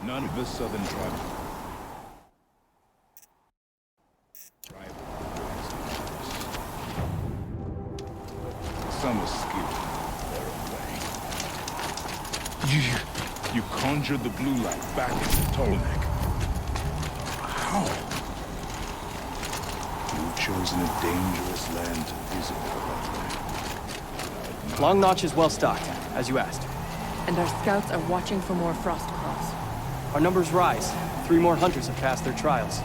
None of the southern tribes. Some are skilled in their own way. You conjured the blue light back into Ptolemaic. How? You've chosen a dangerous land to visit for that. Long Notch is well stocked, as you asked. And our scouts are watching for more frost claws. Our numbers rise. 3 more hunters have passed their trials.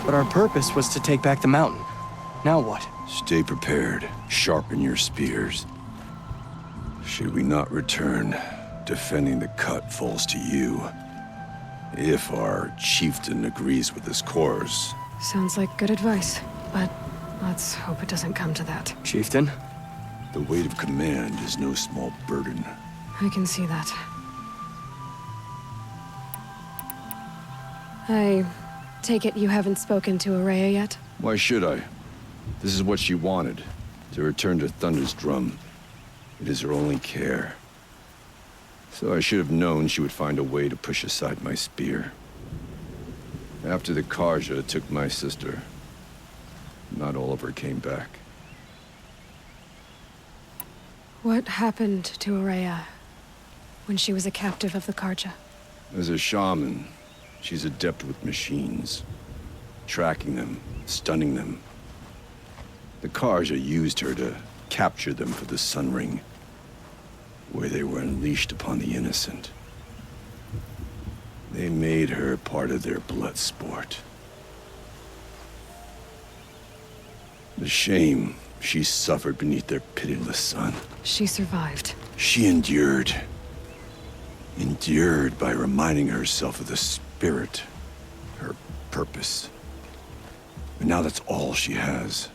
But our purpose was to take back the mountain. Now what? Stay prepared. Sharpen your spears. Should we not return, defending the cut falls to you. If our chieftain agrees with this course. Sounds like good advice, but let's hope it doesn't come to that. Chieftain? The weight of command is no small burden. I can see that. I take it you haven't spoken to Araya yet? Why should I? This is what she wanted, to return to Thunder's drum. It is her only care. So I should have known she would find a way to push aside my spear. After the Karja took my sister, not all of her came back. What happened to Araya when she was a captive of the Karja? As a shaman, she's adept with machines. Tracking them, stunning them. The Karja used her to capture them for the Sun Ring, where they were unleashed upon the innocent. They made her part of their blood sport. The shame she suffered beneath their pitiless sun. She survived. She endured. Endured by reminding herself of the spirit, her purpose. And now that's all she has.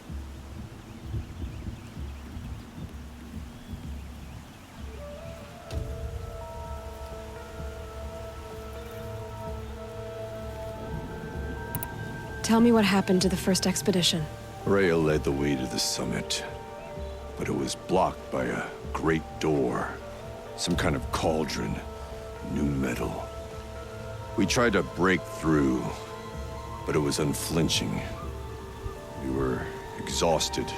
Tell me what happened to the first expedition. Rhea led the way to the summit, but it was blocked by a great door. Some kind of cauldron, new metal. We tried to break through, but it was unflinching. We were exhausted,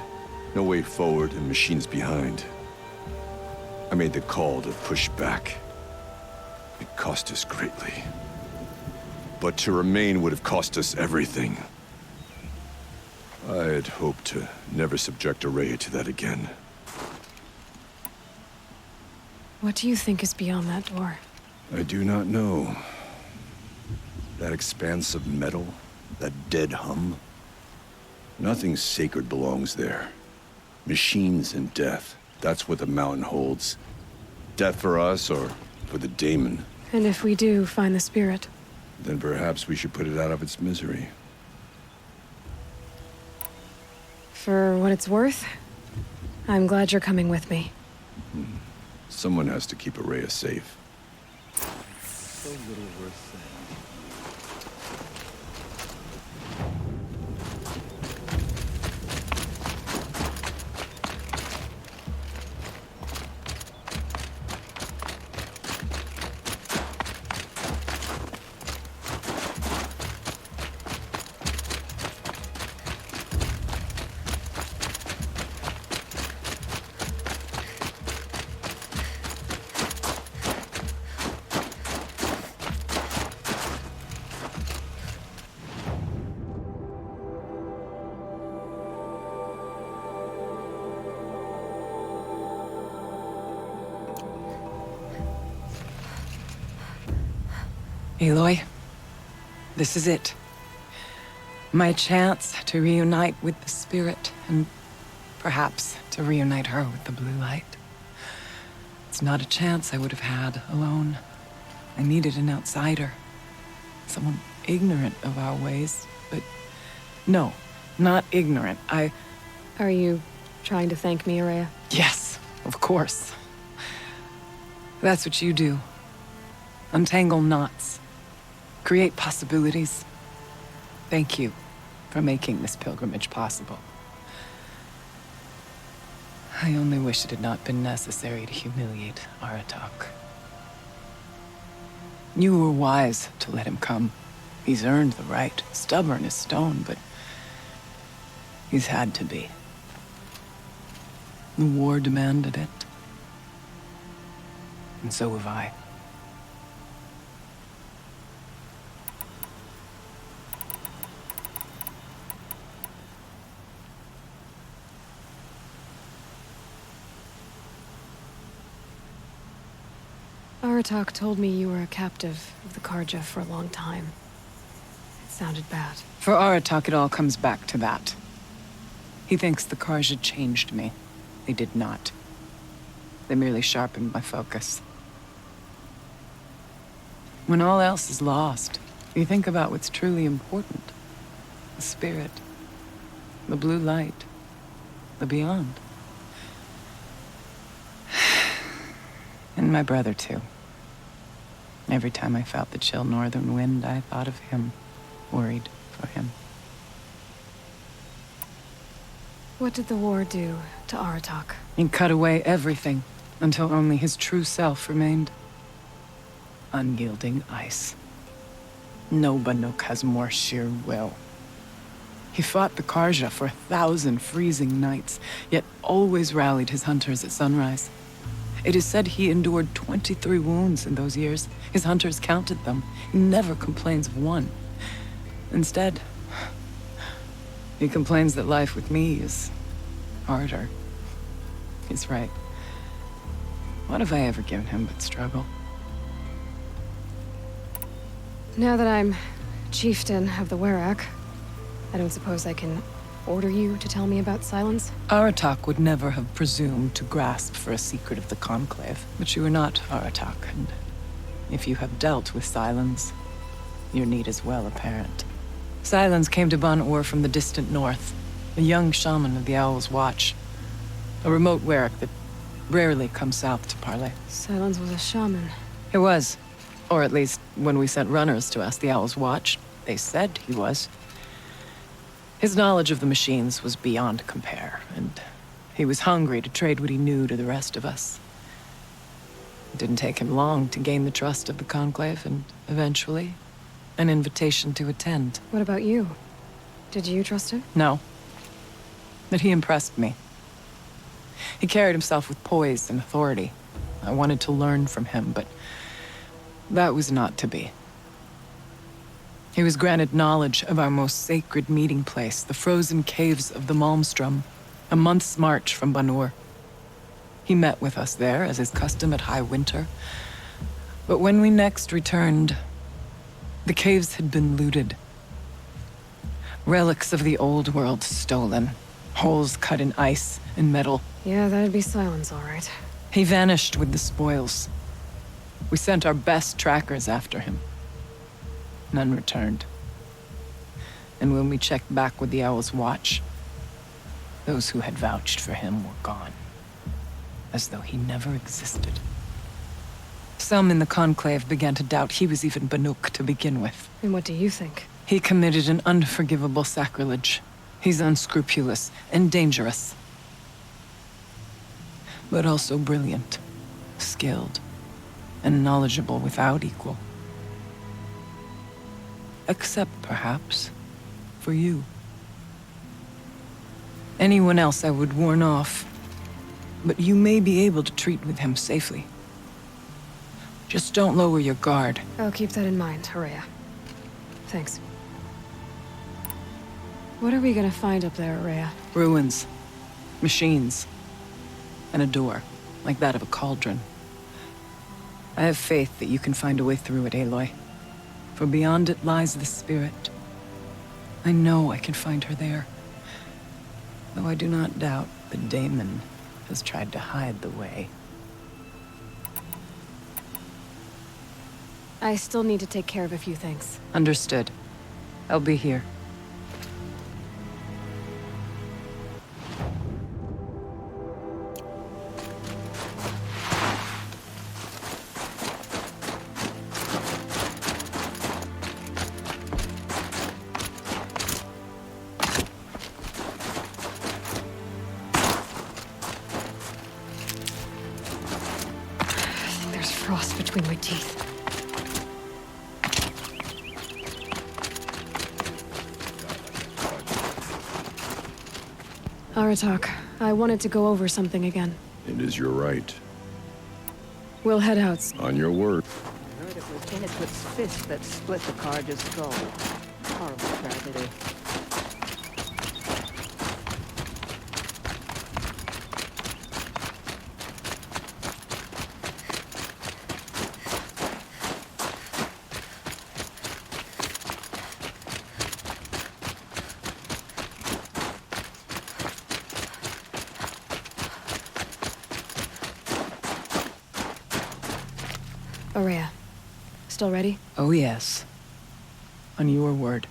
no way forward and machines behind. I made the call to push back. It cost us greatly. But to remain would have cost us everything. I had hoped to never subject Araya to that again. What do you think is beyond that door? I do not know. That expanse of metal, that dead hum. Nothing sacred belongs there. Machines and death, that's what the mountain holds. Death for us or for the daemon. And if we do find the spirit? Then perhaps we should put it out of its misery. For what it's worth, I'm glad you're coming with me. Someone has to keep Araya safe. So little worth saying. Aloy, this is it. My chance to reunite with the spirit, and perhaps to reunite her with the blue light. It's not a chance I would have had alone. I needed an outsider. Someone ignorant of our ways, but no, not ignorant. Are you trying to thank me, Araya? Yes, of course. That's what you do. Untangle knots. Create possibilities. Thank you for making this pilgrimage possible. I only wish it had not been necessary to humiliate Aratak. You were wise to let him come. He's earned the right, stubborn as stone, but he's had to be. The war demanded it. And so have I. Aratak told me you were a captive of the Karja for a long time. It sounded bad. For Aratak, it all comes back to that. He thinks the Karja changed me. They did not. They merely sharpened my focus. When all else is lost, you think about what's truly important. The spirit, the blue light, the beyond. And my brother, too. Every time I felt the chill northern wind, I thought of him, worried for him. What did the war do to Aratak? He cut away everything until only his true self remained. Unyielding ice. No Banuk has more sheer will. He fought the Karja for 1,000 freezing nights, yet always rallied his hunters at sunrise. It is said he endured 23 wounds in those years. His hunters counted them. He never complains of one. Instead, he complains that life with me is harder. He's right. What have I ever given him but struggle? Now that I'm chieftain of the Werak, I don't suppose I can order you to tell me about Silence? Aratak would never have presumed to grasp for a secret of the Conclave. But you are not Aratak, and if you have dealt with Silence, your need is well apparent. Silence came to Ban-Ur from the distant north, a young shaman of the Owl's Watch. A remote Werak that rarely comes south to parley. Silence was a shaman. He was. Or at least, when we sent runners to ask the Owl's Watch, they said he was. His knowledge of the machines was beyond compare, and he was hungry to trade what he knew to the rest of us. It didn't take him long to gain the trust of the Conclave, and eventually, an invitation to attend. What about you? Did you trust him? No. But he impressed me. He carried himself with poise and authority. I wanted to learn from him, but that was not to be. He was granted knowledge of our most sacred meeting place, the frozen caves of the Malmstrom, a month's march from Ban-Ur. He met with us there, as is custom at high winter. But when we next returned, the caves had been looted. Relics of the old world stolen. Holes cut in ice and metal. Yeah, that'd be Silence, all right. He vanished with the spoils. We sent our best trackers after him. None returned. And when we checked back with the Owl's Watch, those who had vouched for him were gone. As though he never existed. Some in the Conclave began to doubt he was even Banuk to begin with. And what do you think? He committed an unforgivable sacrilege. He's unscrupulous and dangerous. But also brilliant, skilled, and knowledgeable without equal. Except, perhaps, for you. Anyone else I would warn off, but you may be able to treat with him safely. Just don't lower your guard. I'll keep that in mind, Horea. Thanks. What are we gonna find up there, Horea? Ruins, machines, and a door, like that of a cauldron. I have faith that you can find a way through it, Aloy. For beyond it lies the spirit. I know I can find her there. Though I do not doubt that Daemon has tried to hide the way. I still need to take care of a few things. Understood. I'll be here. There's frost between my teeth. Aratak, I wanted to go over something again. It is your right. We'll head out. On your word. I heard it was Dennett's fist that split the Carja's skull. Horrible tragedy. Aurea, still ready? Oh, yes. On your word.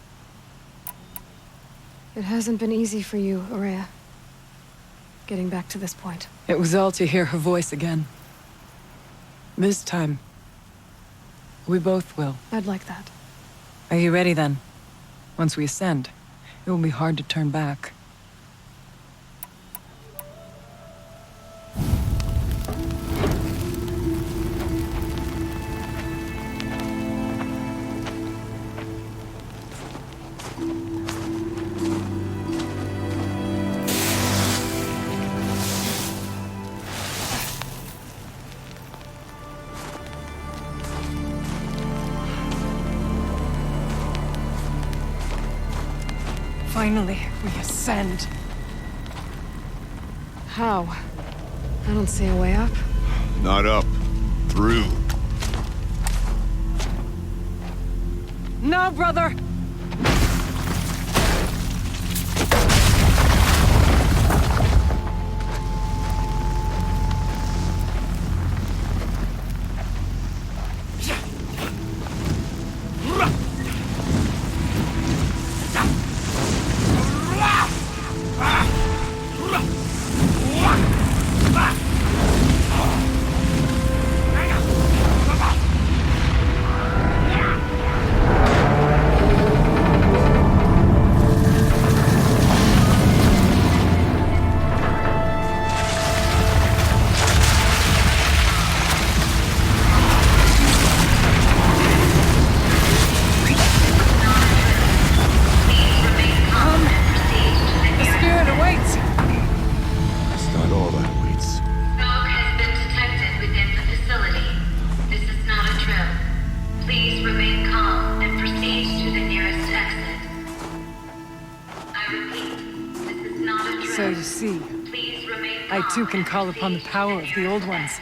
It hasn't been easy for you, Aurea. Getting back to this point. It was all to hear her voice again. This time, we both will. I'd like that. Are you ready then? Once we ascend, it will be hard to turn back. Finally, we ascend. How? I don't see a way up. Not up. Through. No, brother! So you see, I too can call upon the power of the Old Ones.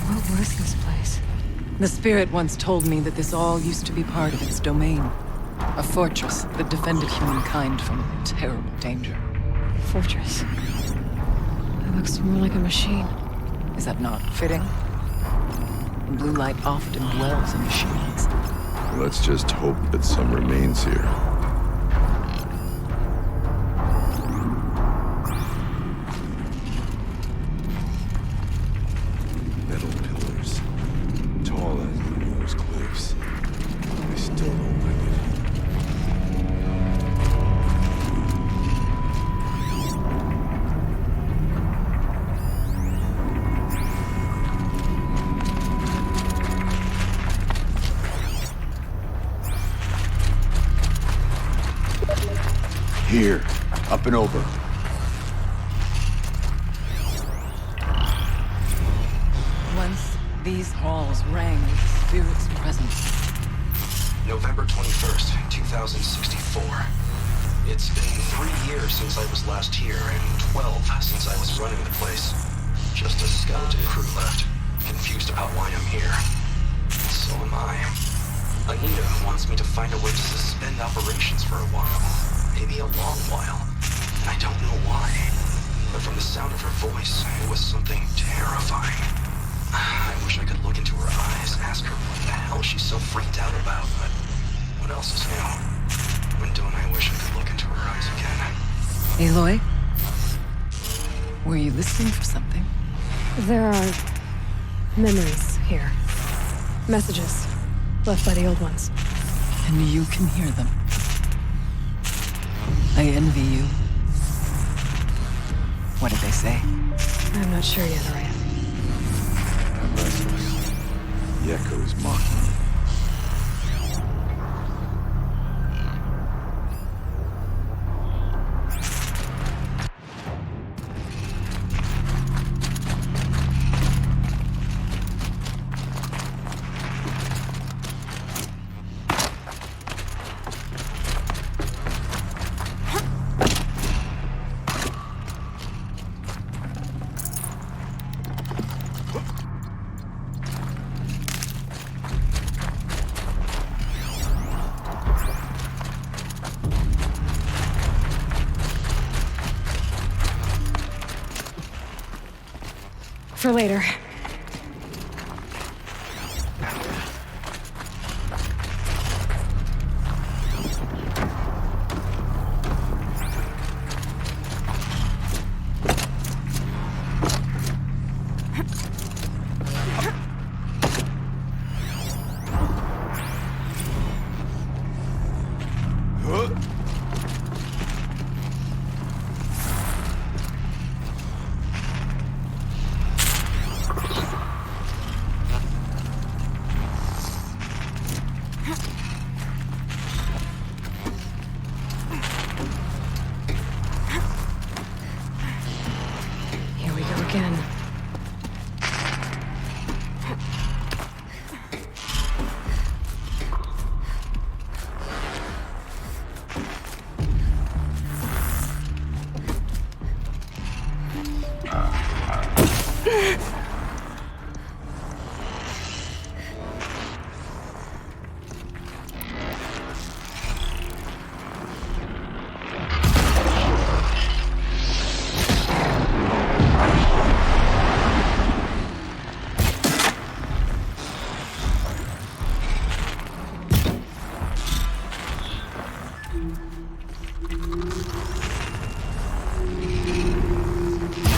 What was this place? The Spirit once told me that this all used to be part of its domain. A fortress that defended humankind from terrible danger. Fortress. It looks more like a machine. Is that not fitting? Blue light often dwells in machines. Let's just hope that some remains here. Metal pillars. Tall as those cliffs. They still don't like it. Here, up and over. Once, these halls rang with the Spirit's presence. November 21st, 2064. It's been 3 years since I was last here, and 12 since I was running the place. Just a skeleton crew left, confused about why I'm here. And so am I. Anita wants me to find a way to suspend operations for a while. Maybe a long while. And I don't know why. But from the sound of her voice, it was something terrifying. I wish I could look into her eyes, ask her what the hell she's so freaked out about, but what else is new? When don't I wish I could look into her eyes again? Aloy? Were you listening for something? There are memories here. Messages left by the Old Ones. And you can hear them. I envy you. What did they say? I'm not sure yet, Aurea. I'm restless. The echoes mock me. For later. Here we go again.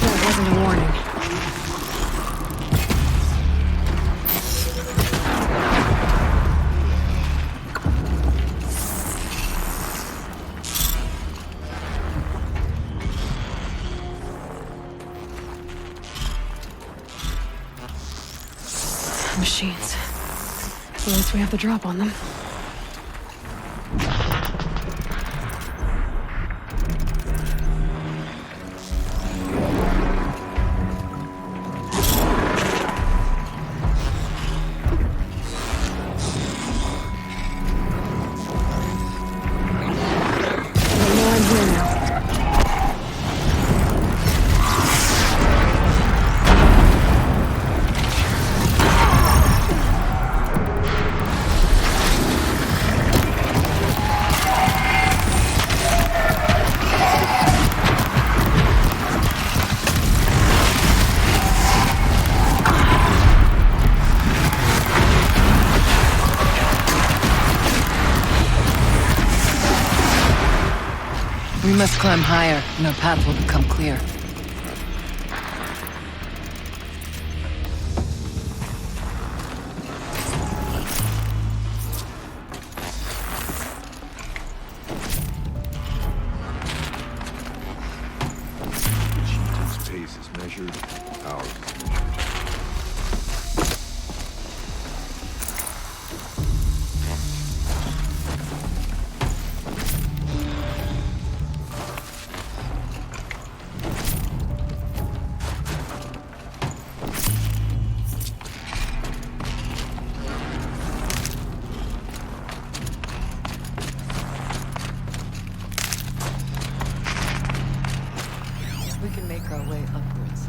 That wasn't a warning. Machines. At least we have the drop on them. I know I'm here now. We must climb higher, and our path will become clear. The chieftain's pace is measured, ours is measured. We can make our way upwards.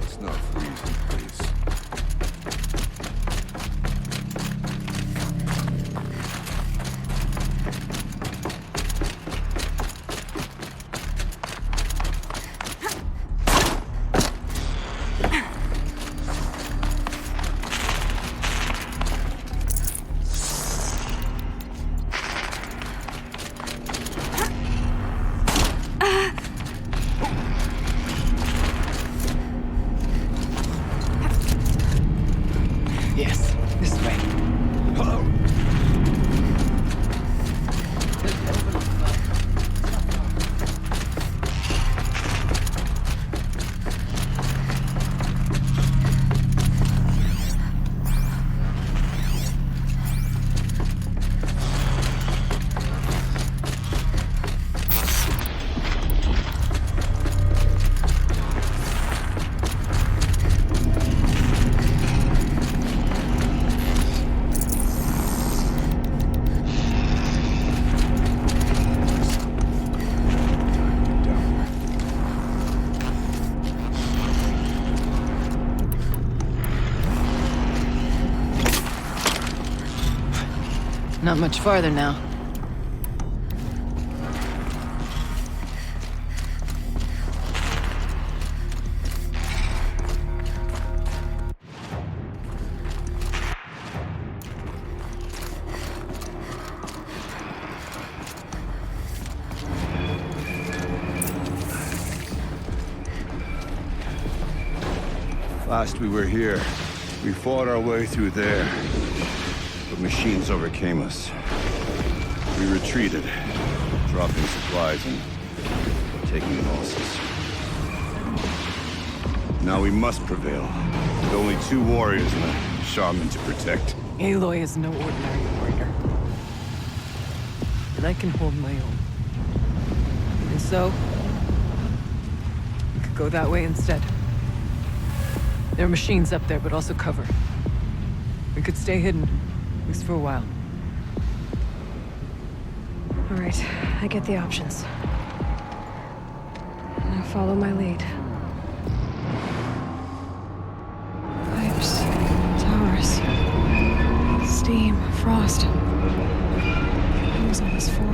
It's not freezing, but it's Not much farther now. Last we were here, we fought our way through there. But machines overcame us. We retreated, dropping supplies and taking losses. Now we must prevail, with only 2 warriors and a shaman to protect. Aloy is no ordinary warrior. And I can hold my own. And so, we could go that way instead. There are machines up there, but also cover. We could stay hidden, at least for a while. All right, I get the options. Now follow my lead. Pipes, towers, steam, frost. What was all this for?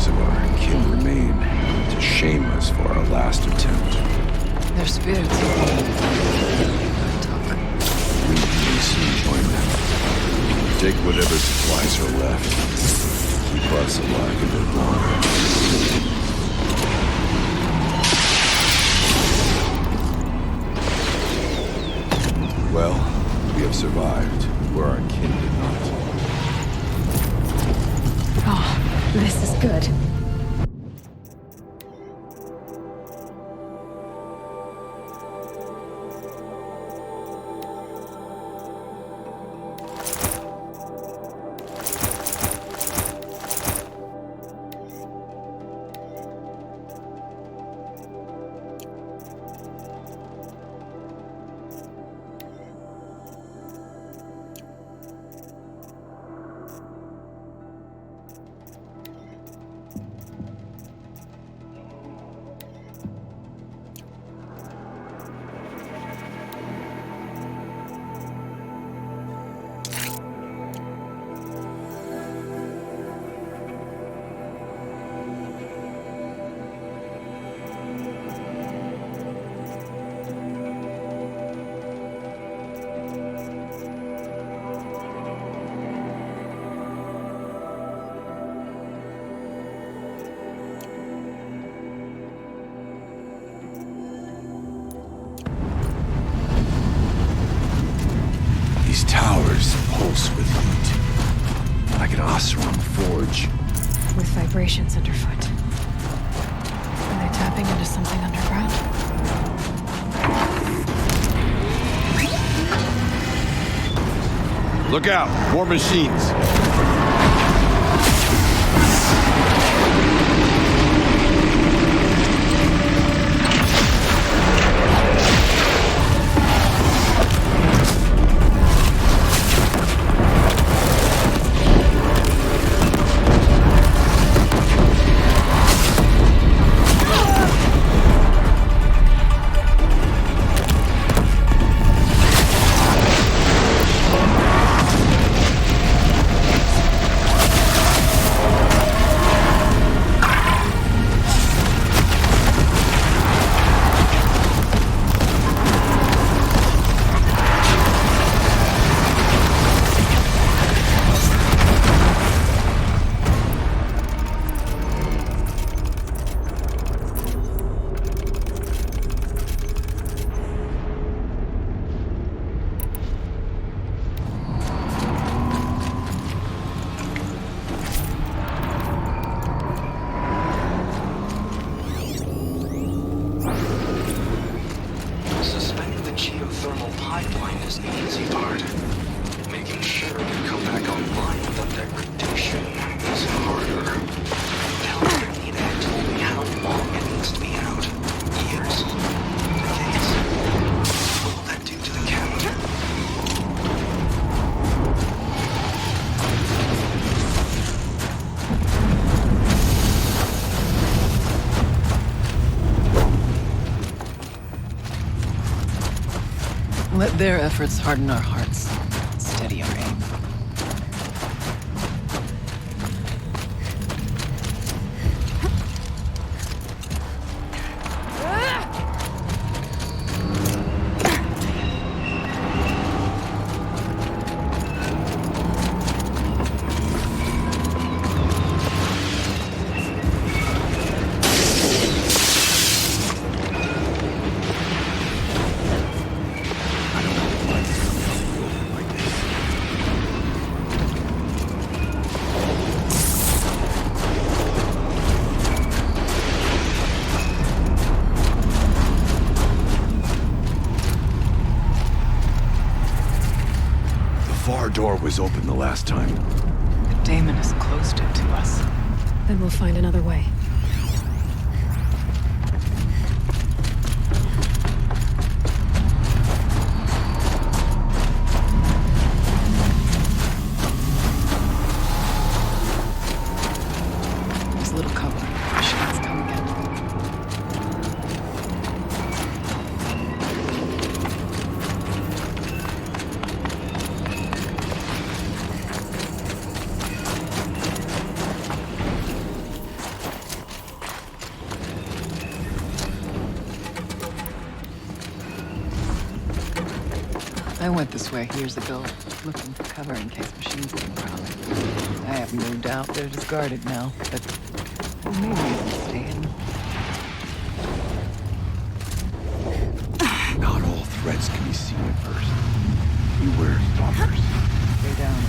remnants of our kin remain to shame us for our last attempt. Their spirits talk. We may soon join them. Take whatever supplies are left. Keep us alive a bit longer. Well, we have survived where our kin did not. Oh, this is good. Towers pulse with heat, like an Oseram forge. With vibrations underfoot. Are they tapping into something underground? Look out! More machines! Let their efforts harden our hearts, steady our aim. Our door was open the last time. But Damon has closed it to us. Then we'll find another way. There's a little cover. Machines come again. I went this way years ago, looking for cover in case machines came prowling. I have no doubt they're discarded now, but maybe it'll stay in. Not all threats can be seen at first. Beware stalkers. Stay down.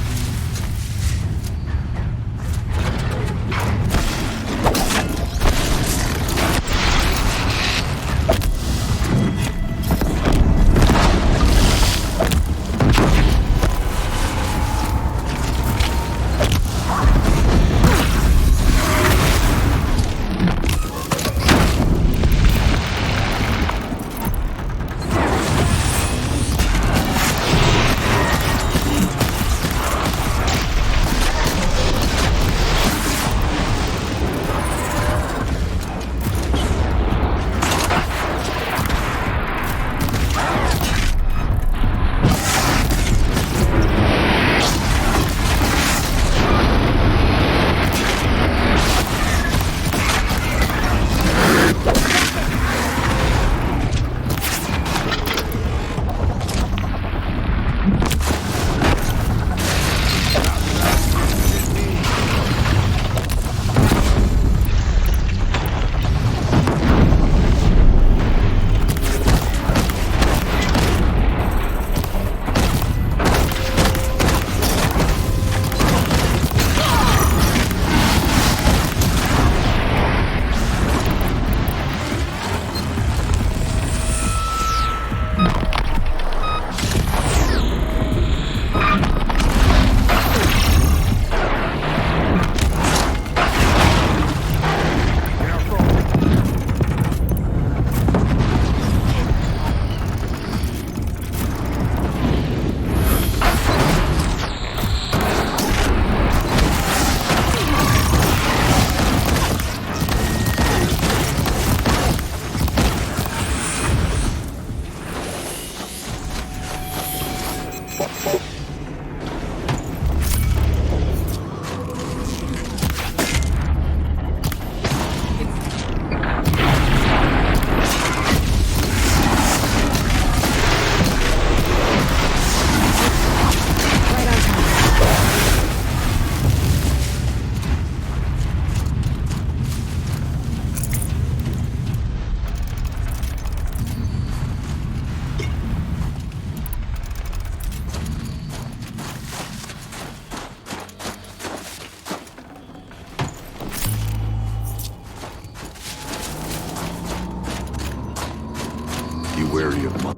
Be wary of them.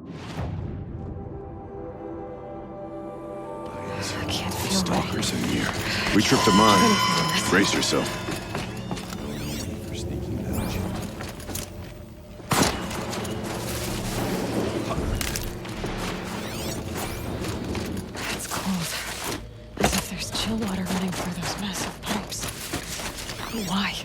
I can't feel Stalkers in here. We tripped a mine. Brace yourself. For sneaking damage. It's cold. As if there's chill water running through those massive pipes. Why?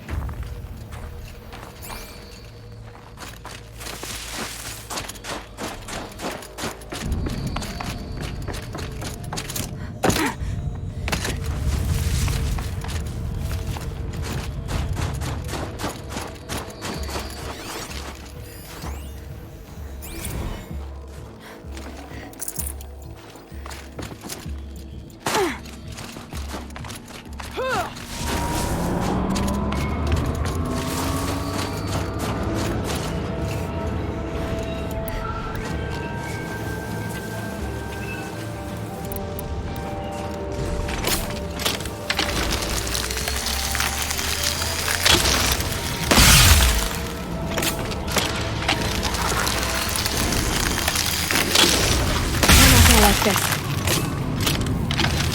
Like this.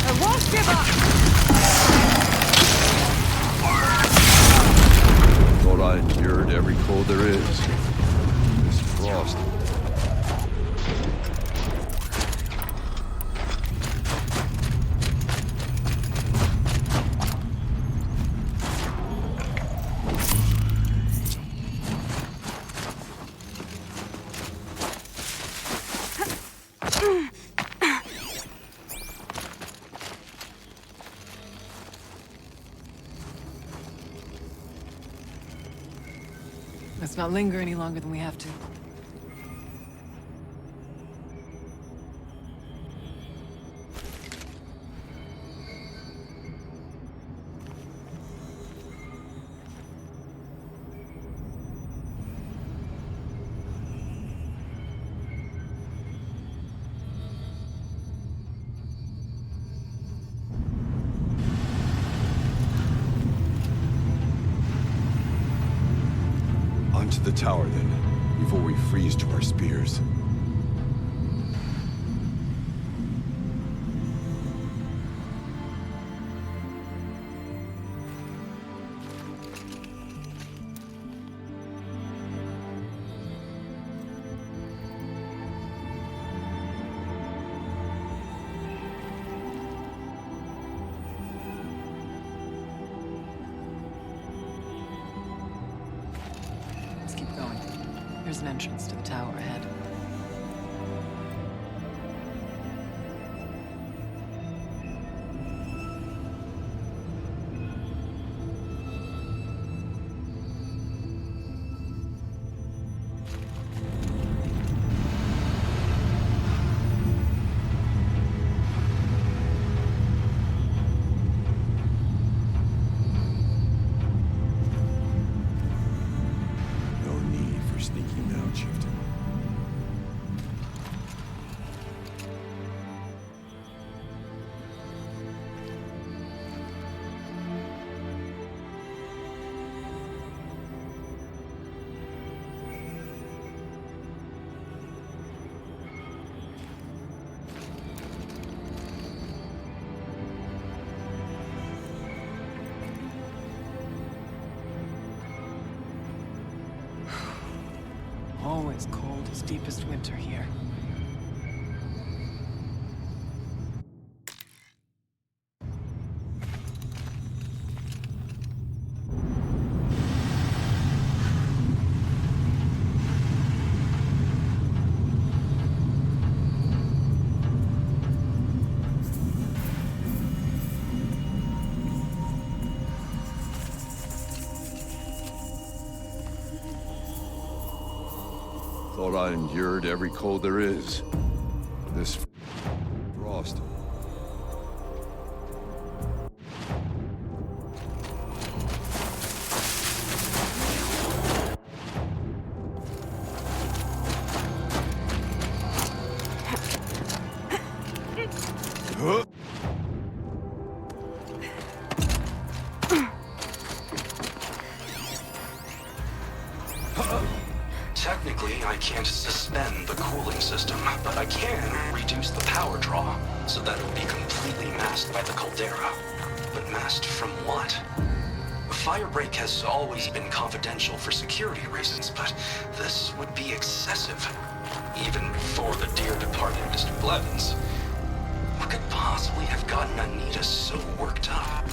I won't give up! Thought I endured every cold there is. This frost. Let's not linger any longer than we have to. On to the tower, then, before we freeze to our spears. Let's keep going. There's an entrance to the tower ahead. No need for sneaking now, Chieftain. Always cold as deepest winter here. Thought I endured every cold there is. This frost. Huh? Technically, I can't suspend the cooling system, but I can reduce the power draw so that it'll be completely masked by the caldera. But masked from what? Firebreak has always been confidential for security reasons, but this would be excessive. Even for the dear departed Mr. Blevins. What could possibly have gotten Anita so worked up?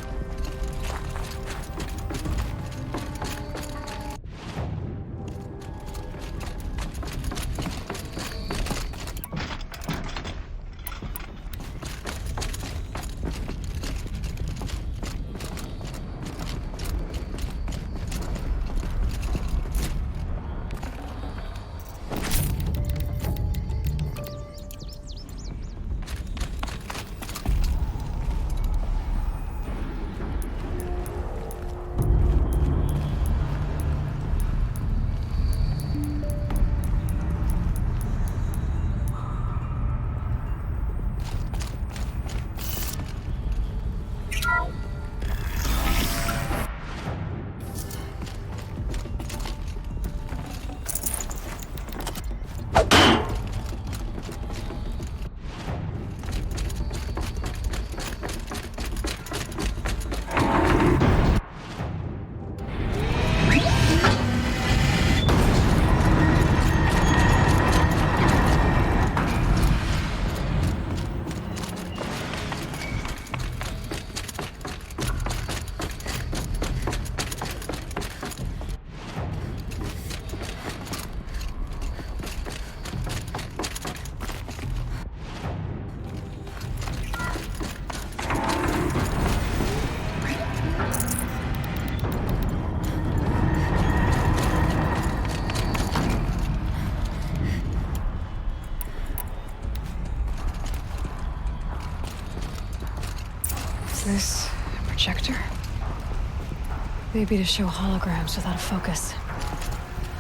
This projector? Maybe to show holograms without a focus.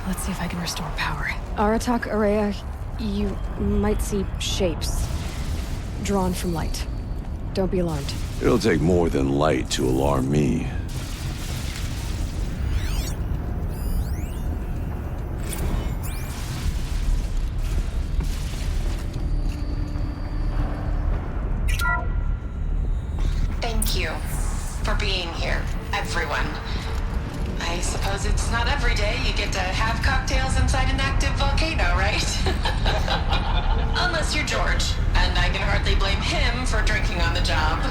Let's see if I can restore power. Aratak, Araya, you might see shapes drawn from light. Don't be alarmed. It'll take more than light to alarm me. for being here, everyone. I suppose it's not every day you get to have cocktails inside an active volcano, right? Unless you're George, and I can hardly blame him for drinking on the job.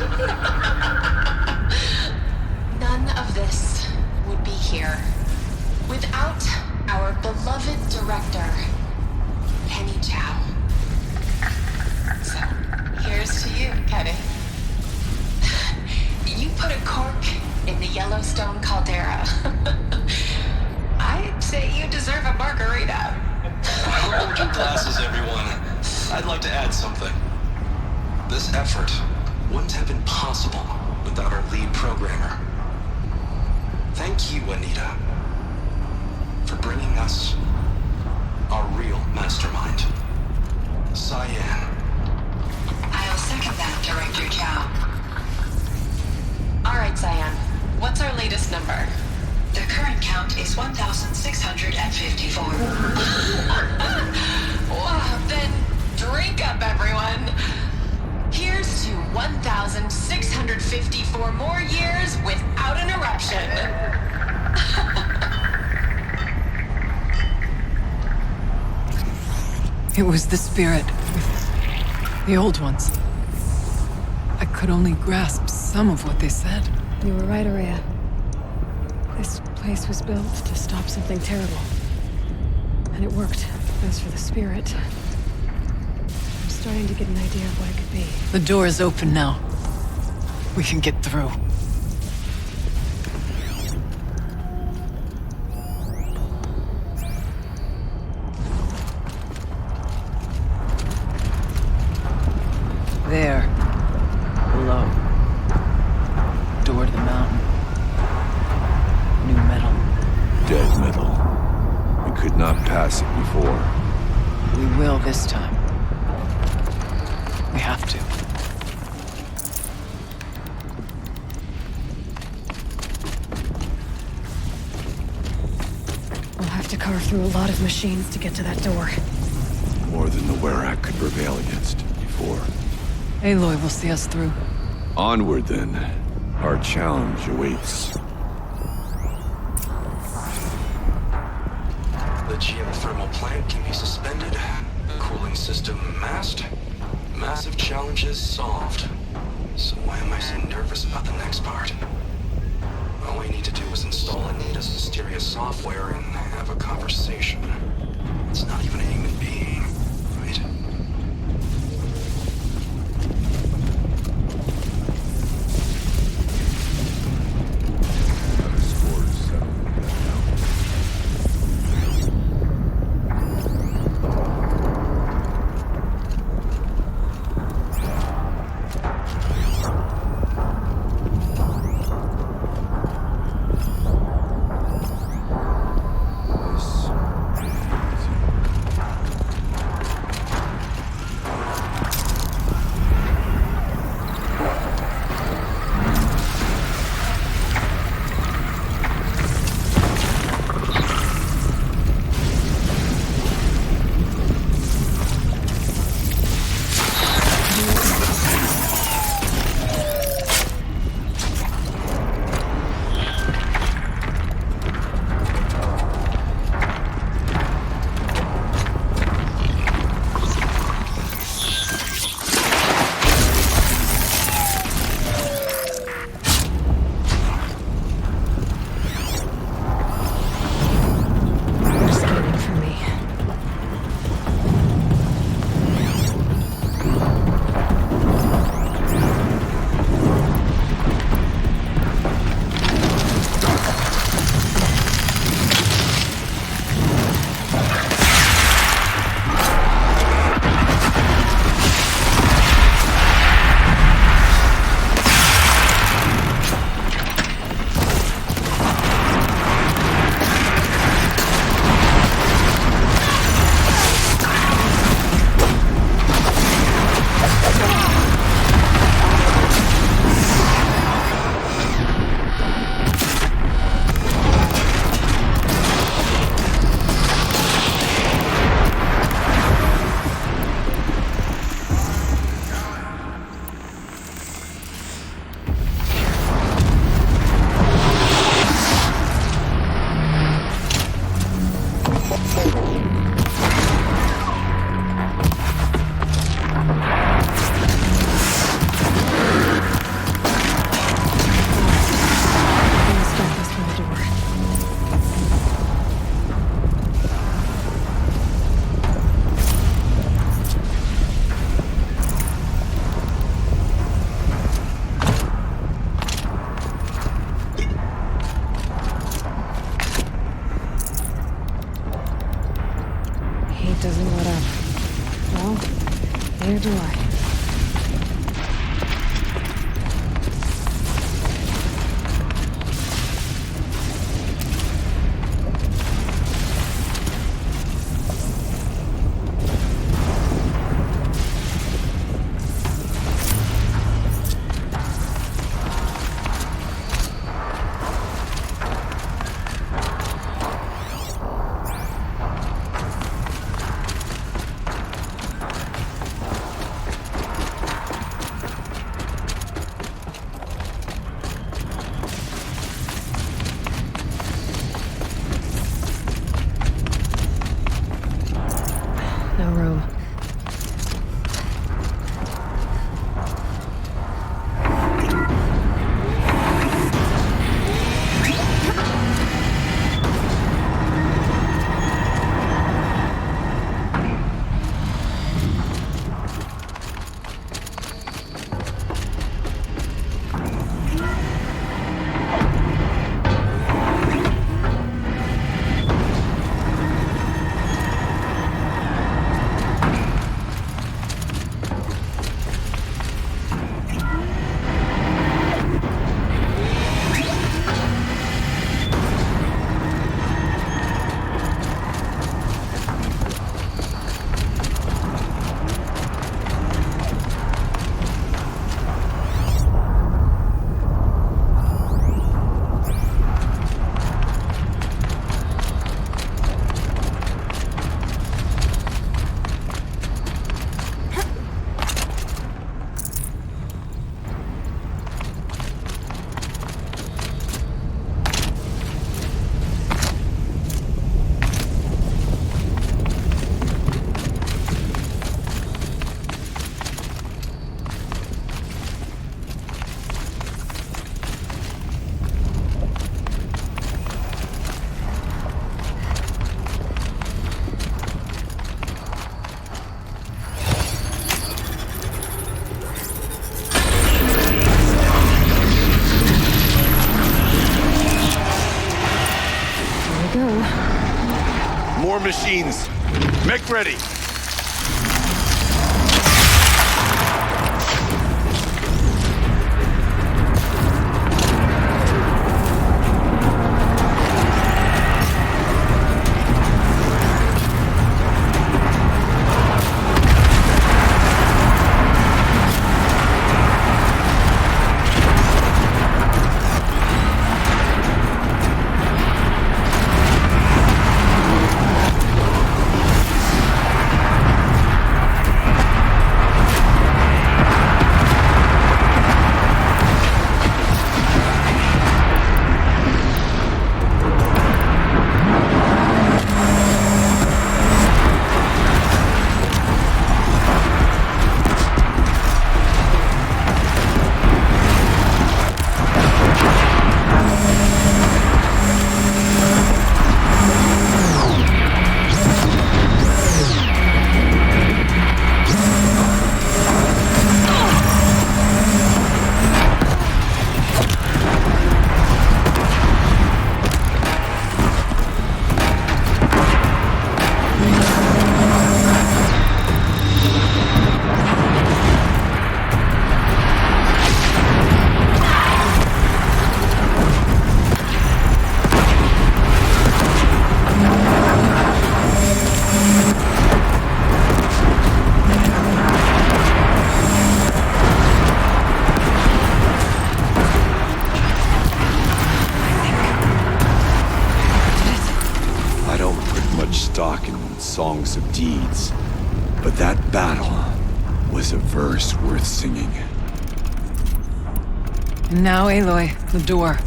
None of this would be here without our beloved director, Penny Chow. So, here's to you, Kenny. You put a cork in the Yellowstone caldera. I'd say you deserve a margarita. Hold your glasses, everyone. I'd like to add something. This effort wouldn't have been possible without our lead programmer. Thank you, Anita, for bringing us our real mastermind, Cyan. I'll second that, Director Chow. All right, Cyan. What's our latest number? The current count is 1,654. Wow, then drink up, everyone. Here's to 1,654 more years without an eruption. It was the spirit. The old ones. I could only grasp some of what they said. You were right, Araya. This place was built to stop something terrible. And it worked. As for the spirit, I'm starting to get an idea of what it could be. The door is open now. We can get through. There. Below. Door to the mountain. New metal. Dead metal. We could not pass it before. We will this time. We have to. We'll have to carve through a lot of machines to get to that door. More than the Werak could prevail against before. Aloy will see us through. Onward, then. Our challenge awaits. The geothermal plant can be suspended. Cooling system masked. Massive challenges solved. So why am I so nervous about the next part? All we need to do is install Anita's mysterious software and have a conversation. It's not even a human being, right? More machines. Make ready. Stock in songs of deeds, but that battle was a verse worth singing. And now, Aloy, the door.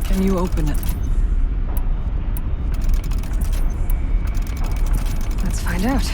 Can you open it? Let's find out.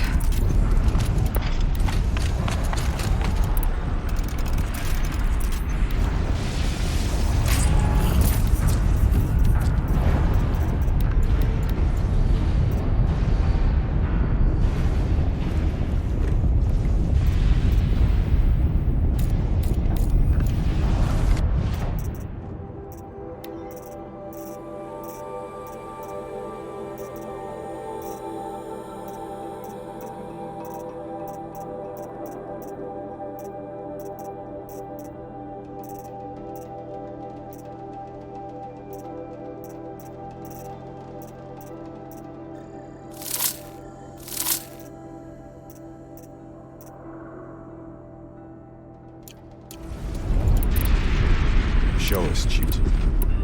Show us, Chieftain,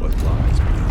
what lies beyond.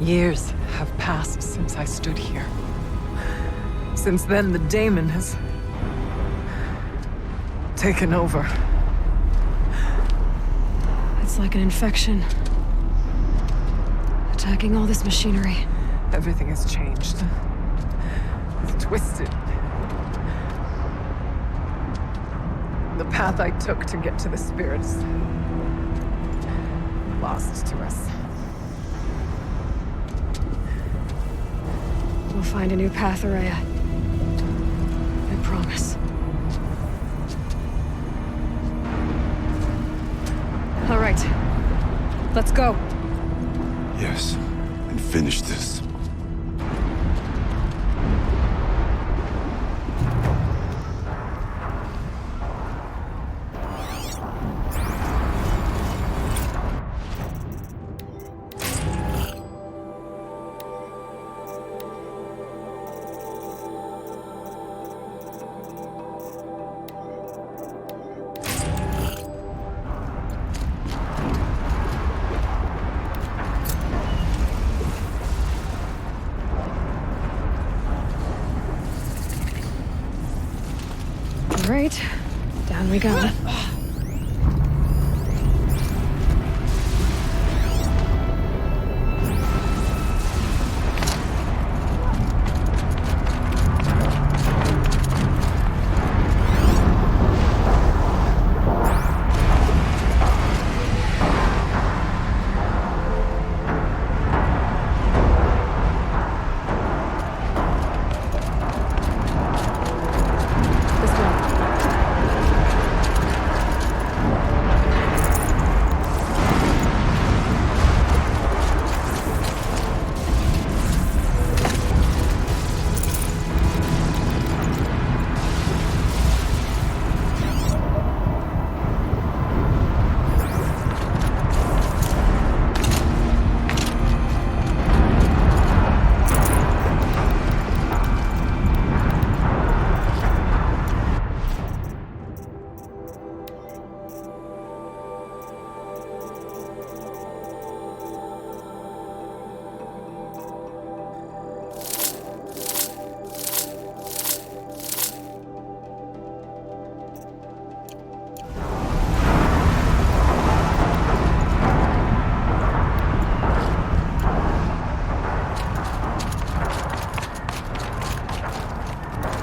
Years have passed since I stood here. Since then, the daemon has taken over. It's like an infection. Attacking all this machinery. Everything has changed. It's twisted. The path I took to get to the spirits, lost to us. We'll find a new path, Araya. I promise. All right. Let's go. Yes, and finish this. On we go.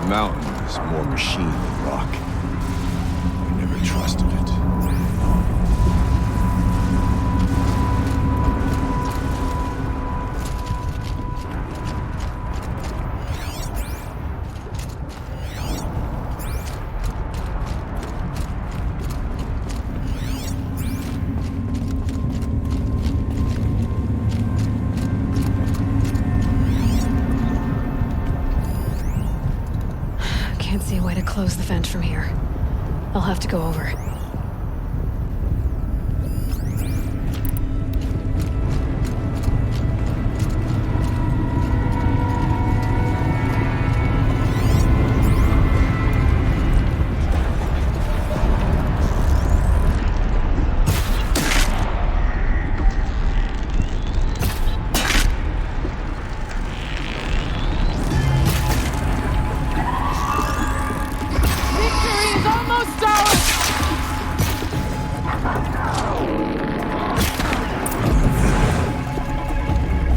The mountain is more machine than rock. I never trusted it. Can't see a way to close the vent from here. I'll have to go over.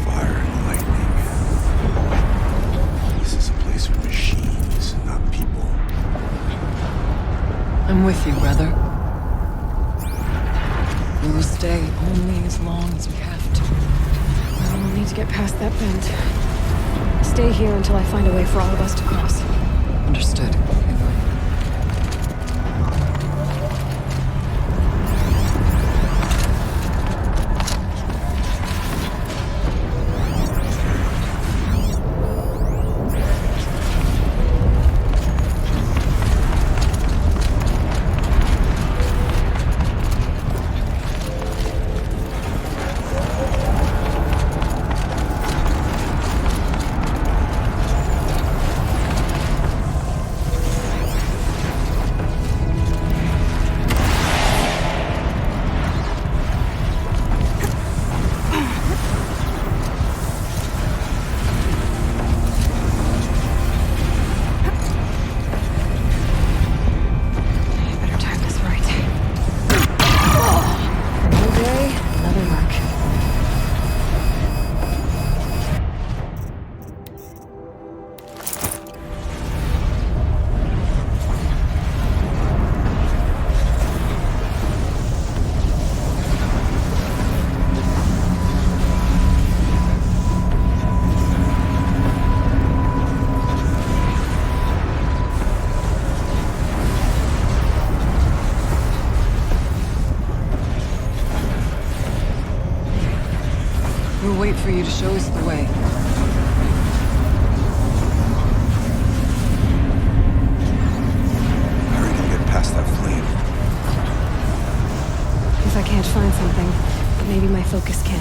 Fire and lightning. This is a place for machines, not people. I'm with you, brother. We will stay only as long as we have to. We'll need to get past that bend. Stay here until I find a way for all of us to cross. Understood. We'll wait for you to show us the way. Hurry to get past that flame. If I can't find something, maybe my focus can.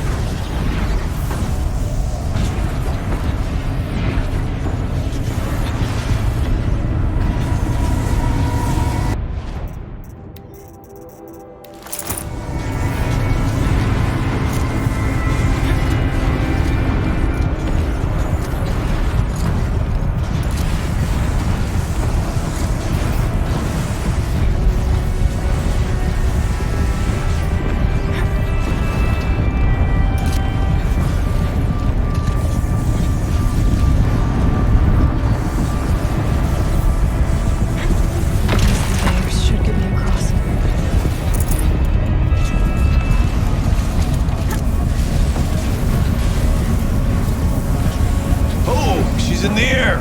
in the air!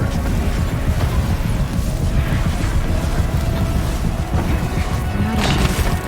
Not a chance of it.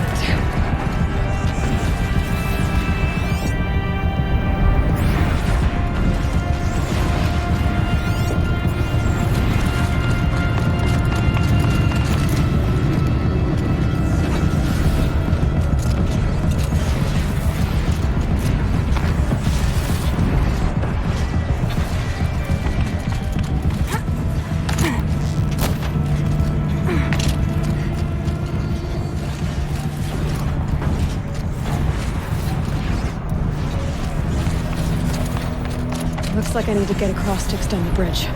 Looks like I need to get across to extend the bridge.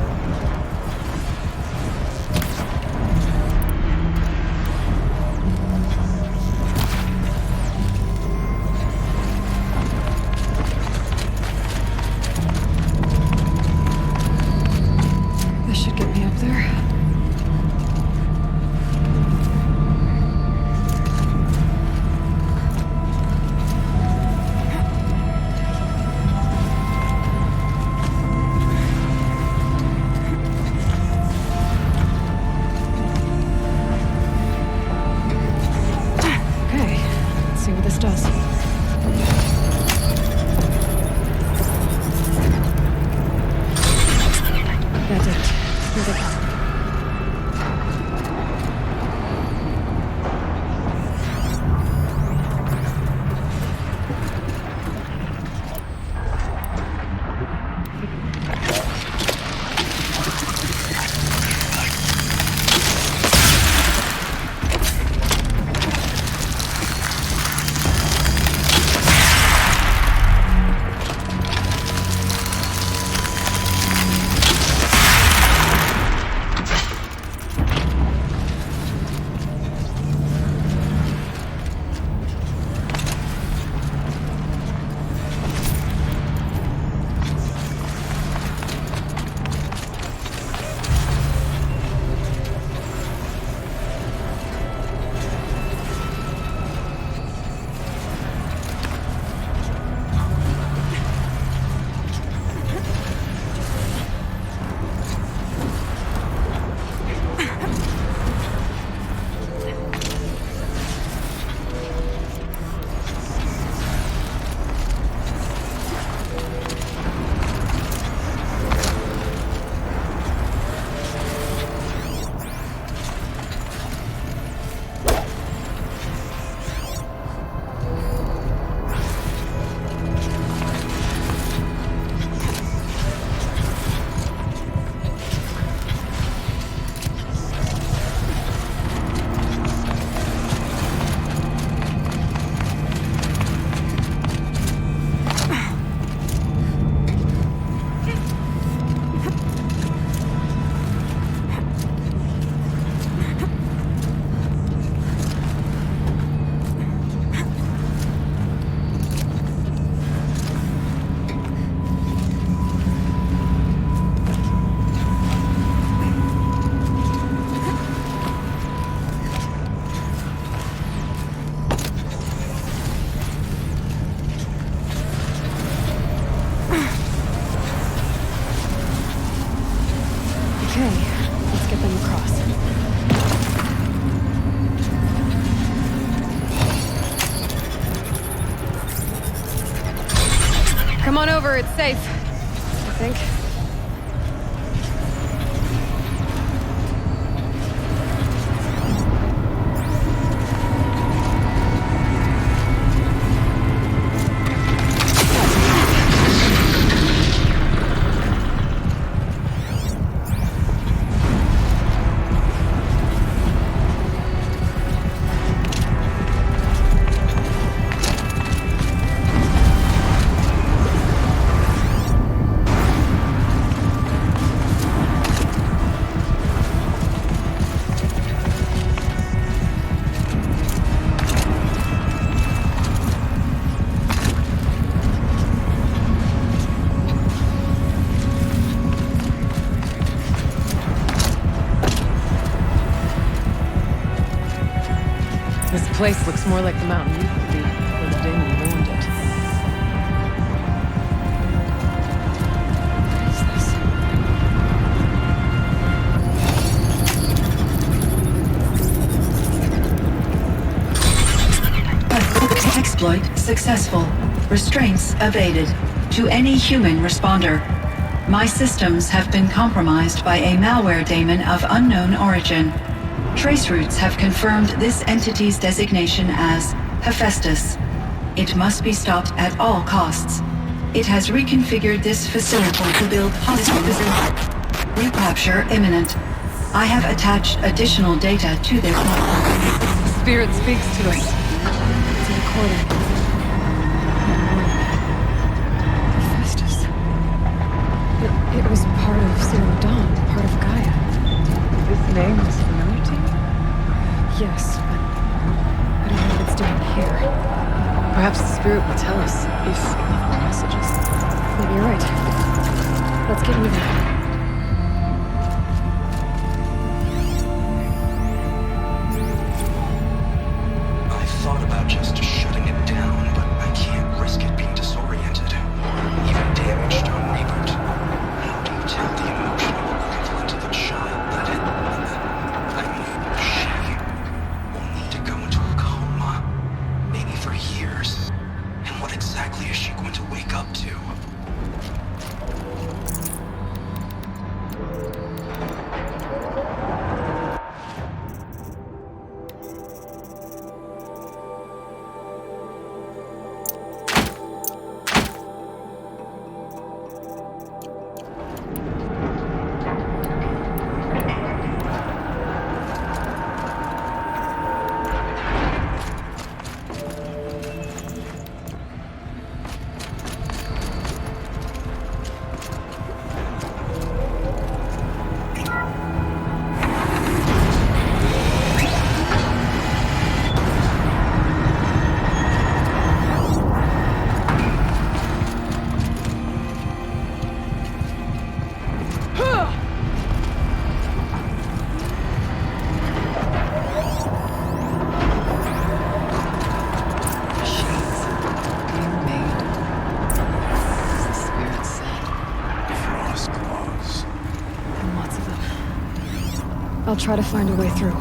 This should get me up there. Okay, let's see what this does. That's it. Here they come. Okay, let's get them across. Come on over, it's safe. I think. This place looks more like the mountain used to be before the Damon ruined it. What is this? successful. Restraints evaded. To any human responder, my systems have been compromised by a malware daemon of unknown origin. Trace routes have confirmed this entity's designation as Hephaestus. It must be stopped at all costs. It has reconfigured this facility to build hospitals. Recapture imminent. I have attached additional data to their platform. Spirit speaks to us. It's a recording. Hephaestus. It was part of Zero Dawn, part of Gaia. This name is familiar to you? Yes, but I don't know what it's doing here. Perhaps the spirit will tell us if it left more messages. Maybe you're right. Let's get moving. I thought about just shutting it down, but I can't risk it being disoriented. Even damaged on reboot. How do you tell the emotional equivalent of a child that she will need to go into a coma? Maybe for years. And what exactly is she going to wake up to? I'll try to find a way through.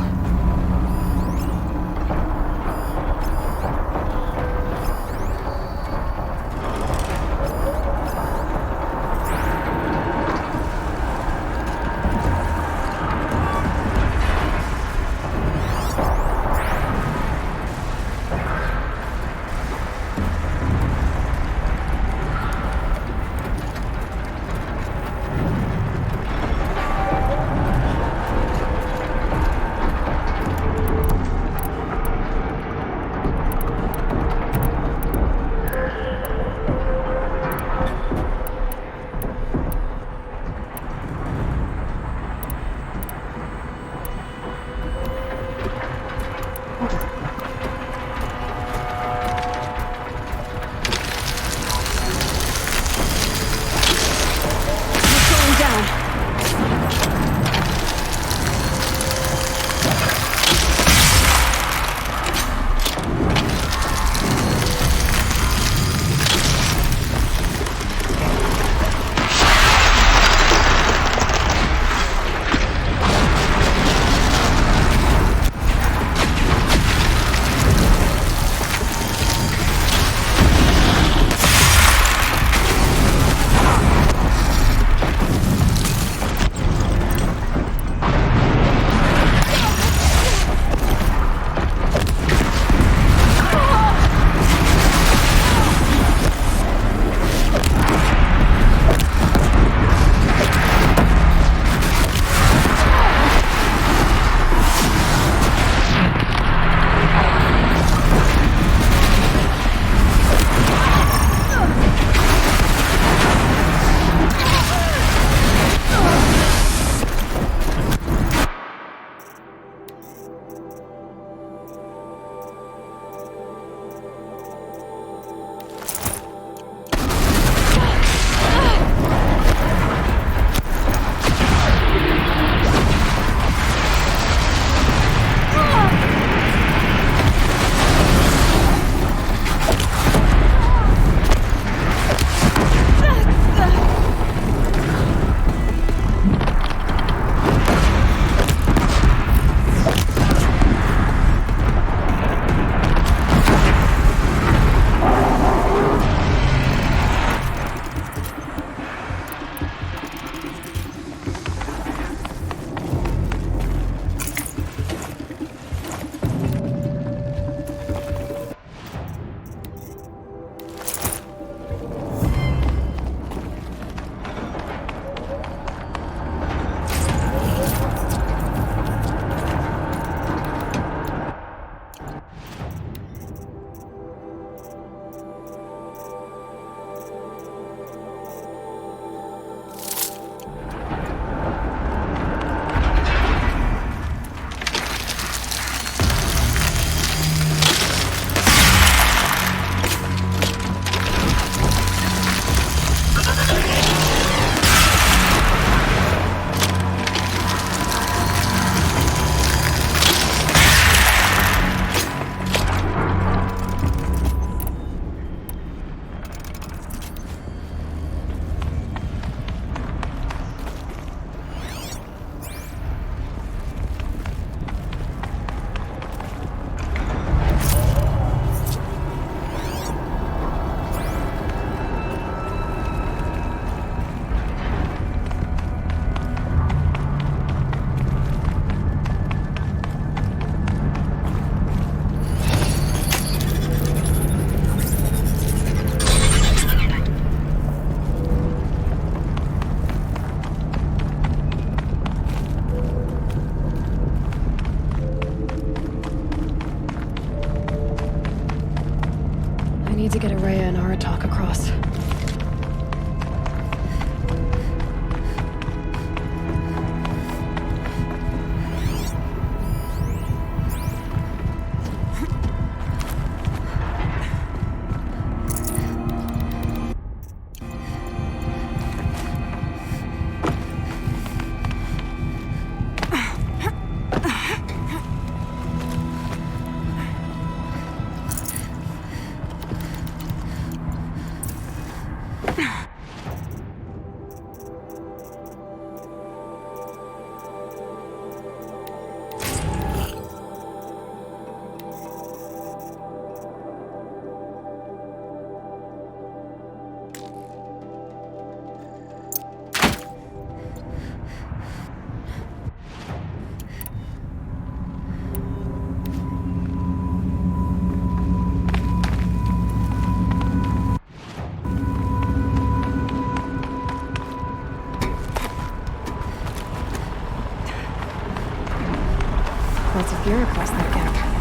Lots of gear across that gap.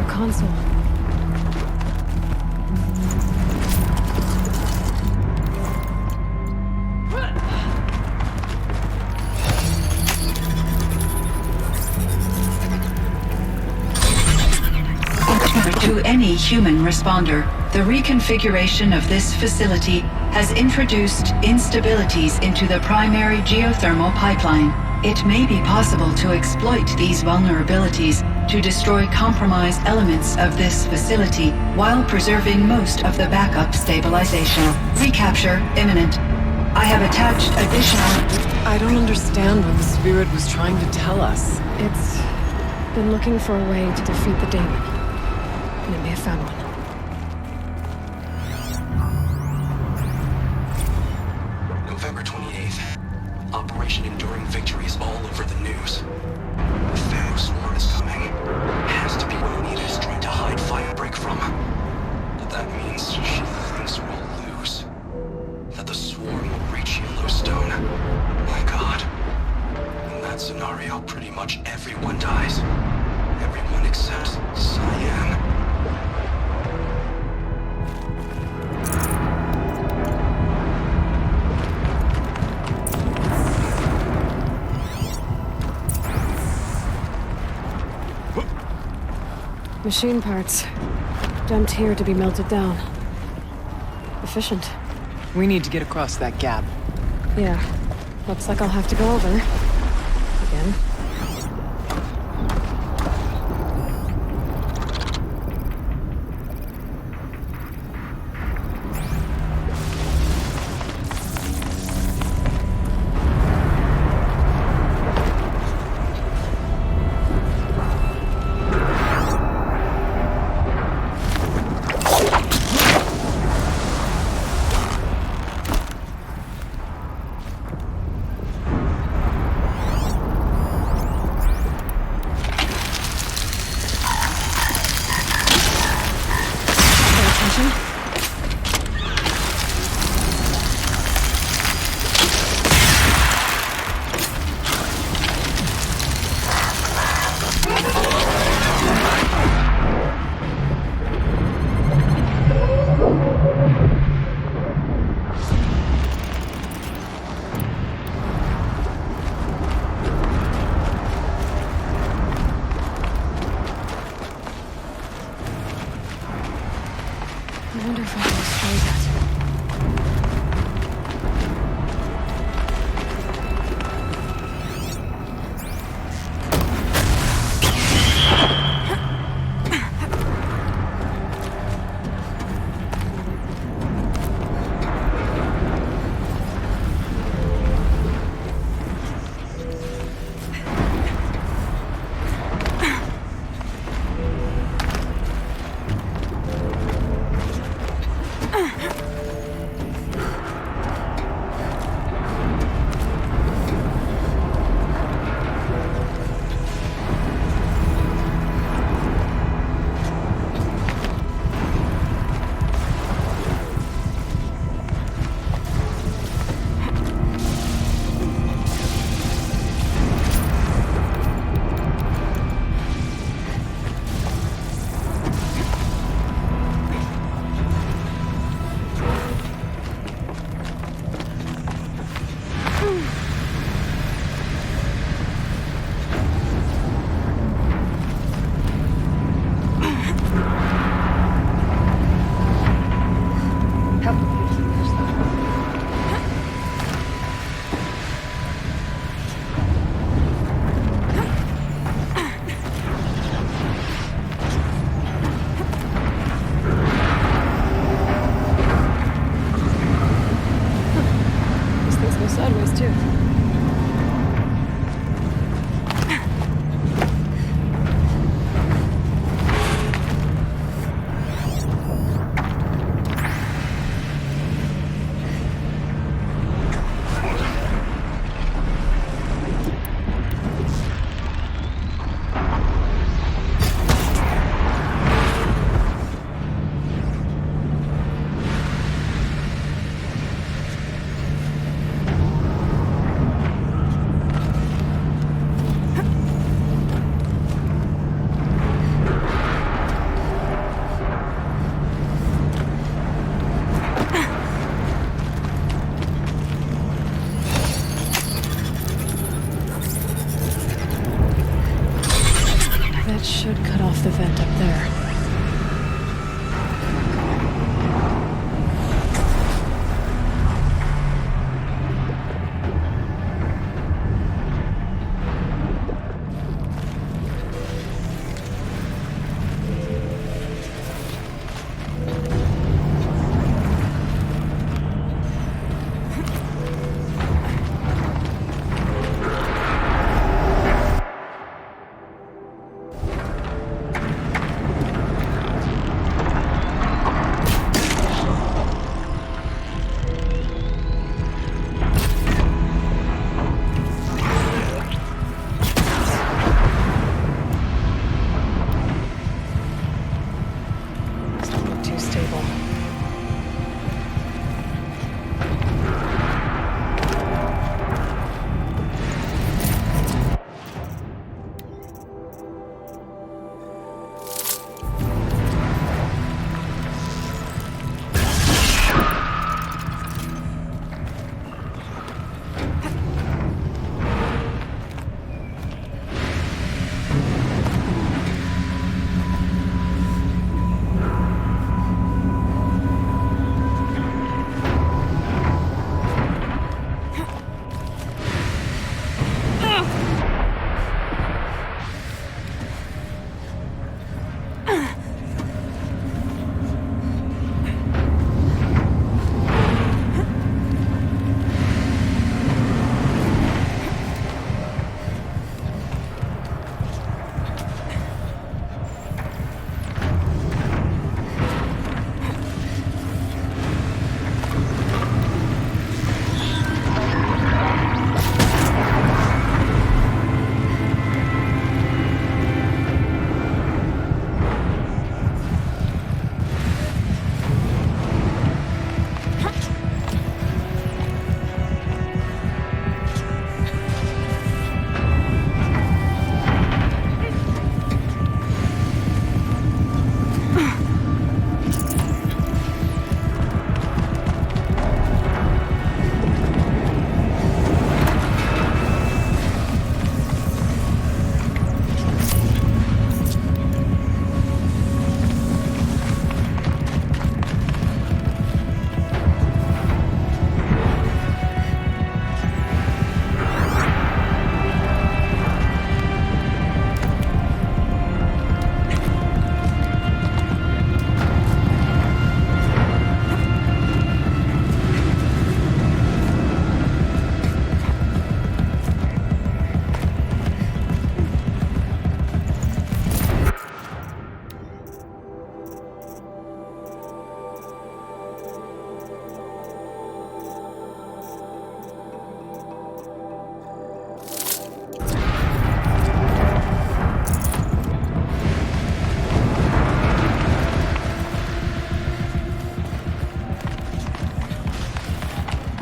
A console. To any human responder, the reconfiguration of this facility has introduced instabilities into the primary geothermal pipeline. It may be possible to exploit these vulnerabilities to destroy compromised elements of this facility while preserving most of the backup stabilization. Recapture imminent. I have attached additional... I don't understand what the spirit was trying to tell us. It's been looking for a way to defeat the daemon. And it may have found one. November 28th. Operation Enduring Victory is all over the news. The Pharaoh Swarm is coming. Has to be what Anita is trying to hide Firebreak from. But that means she thinks we'll lose. That the Swarm will reach Yellowstone. My God. In that scenario, pretty much everyone dies. Everyone except Cyan. Machine parts. Dumped here to be melted down. Efficient. We need to get across that gap. Yeah. Looks like I'll have to go over. Again. It should cut off the vent up there.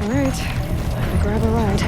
Alright, time to grab a ride.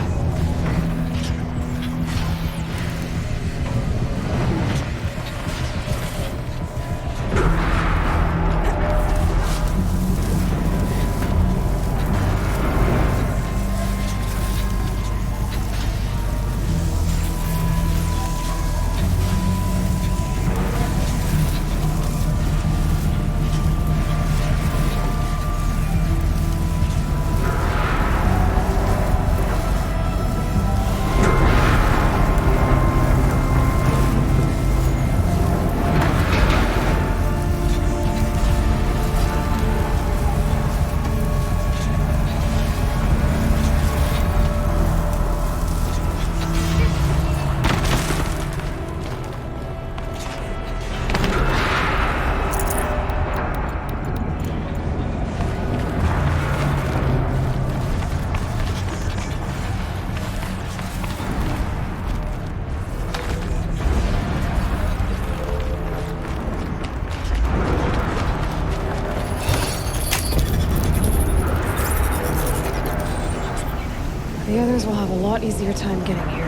The others will have a lot easier time getting here.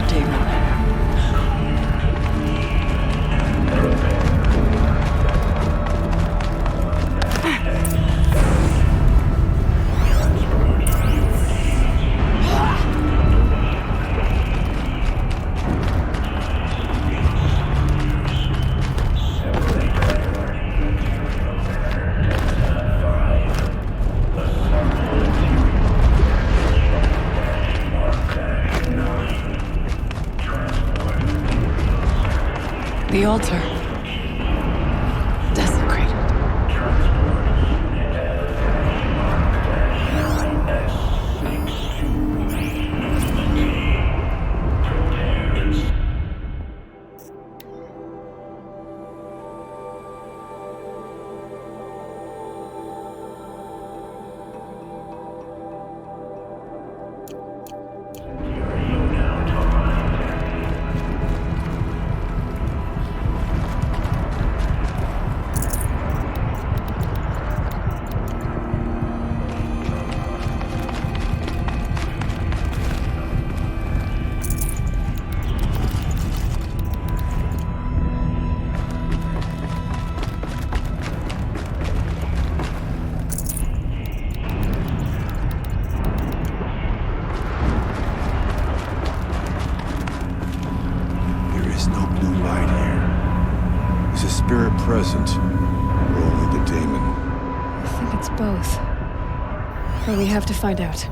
demon. The altar. Desecrated. Spirit present, or only the daemon? I think it's both. But we have to find out.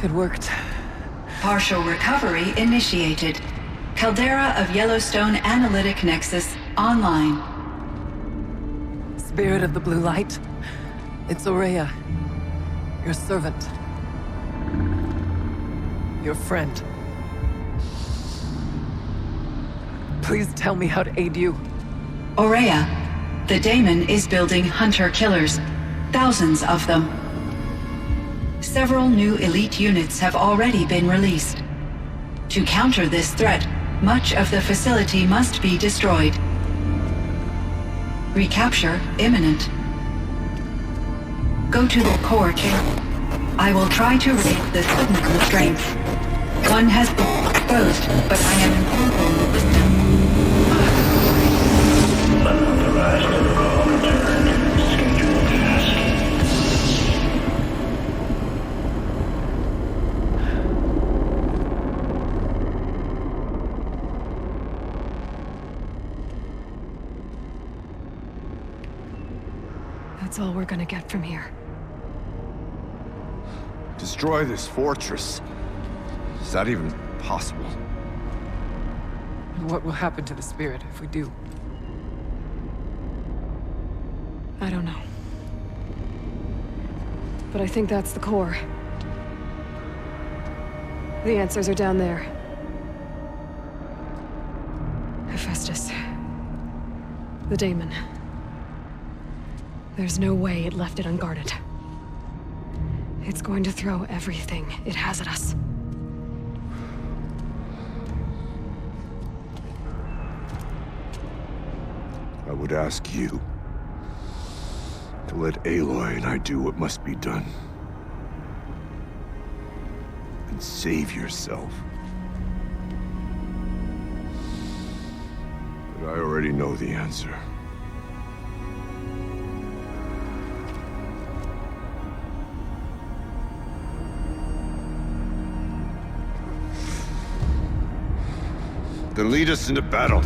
It worked. Partial recovery initiated. Caldera of Yellowstone Analytic Nexus online. Spirit of the Blue Light. It's Aurea. Your servant. Your friend. Please tell me how to aid you. Aurea, the daemon is building hunter-killers. Thousands of them. Several new elite units have already been released. To counter this threat, much of the facility must be destroyed. Recapture imminent. Go to the core chamber. I will try to raid the signal restraint. One has been exposed, but I am improving the system. Unauthorized protocol returned. Scheduled task. That's all we're gonna get from here. Destroy this fortress. Is that even possible? And what will happen to the spirit if we do? I don't know. But I think that's the core. The answers are down there. Hephaestus. The daemon. There's no way it left it unguarded. It's going to throw everything it has at us. I would ask you to let Aloy and I do what must be done. And save yourself. But I already know the answer. Then lead us into battle.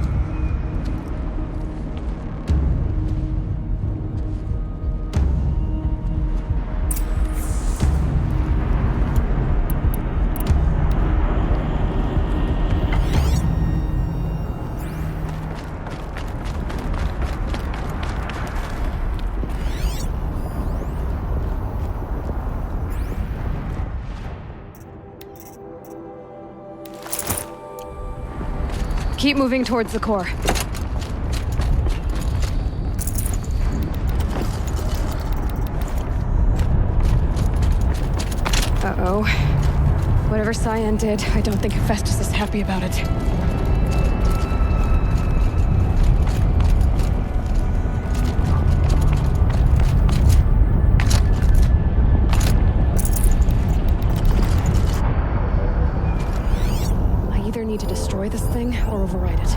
Keep moving towards the core. Uh-oh. Whatever Cyan did, I don't think Hephaestus is happy about it. I either need to destroy this thing or override it.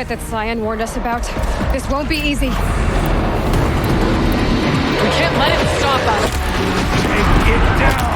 unit that Cyan warned us about. This won't be easy. We can't let it stop us. Take it down!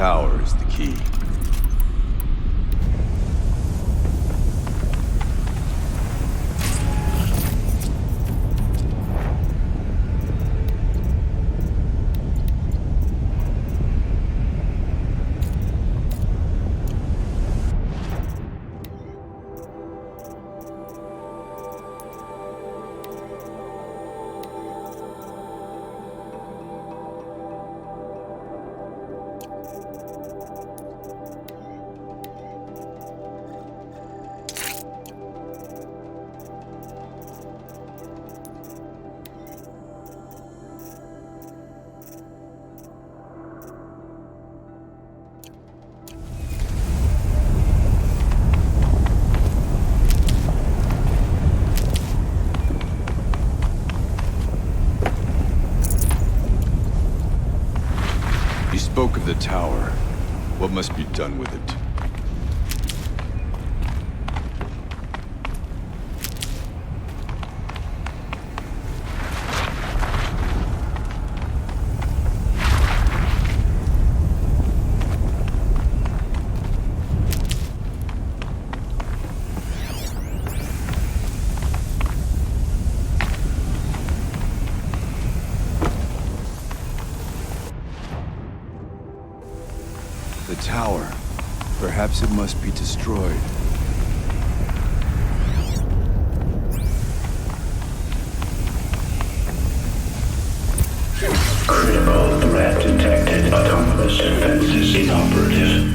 tower is the key. You spoke of the tower. What must be done with it? The tower. Perhaps it must be destroyed. Critical threat detected. Autonomous defenses inoperative.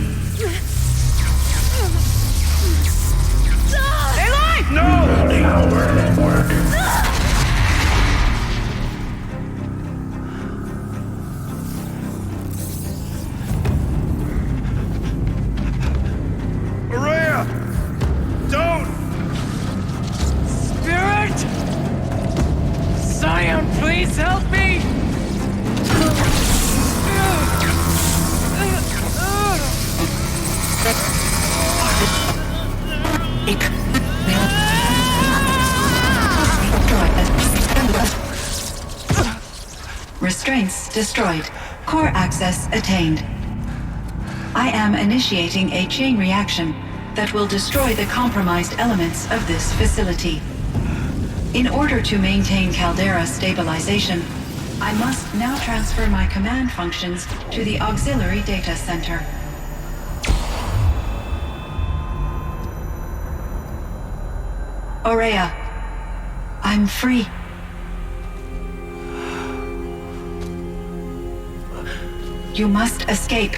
Rerouting our network. Please help me! Restraints destroyed. Core access attained. I am initiating a chain reaction that will destroy the compromised elements of this facility. In order to maintain caldera stabilization, I must now transfer my command functions to the auxiliary data center. Aurea, I'm free. You must escape.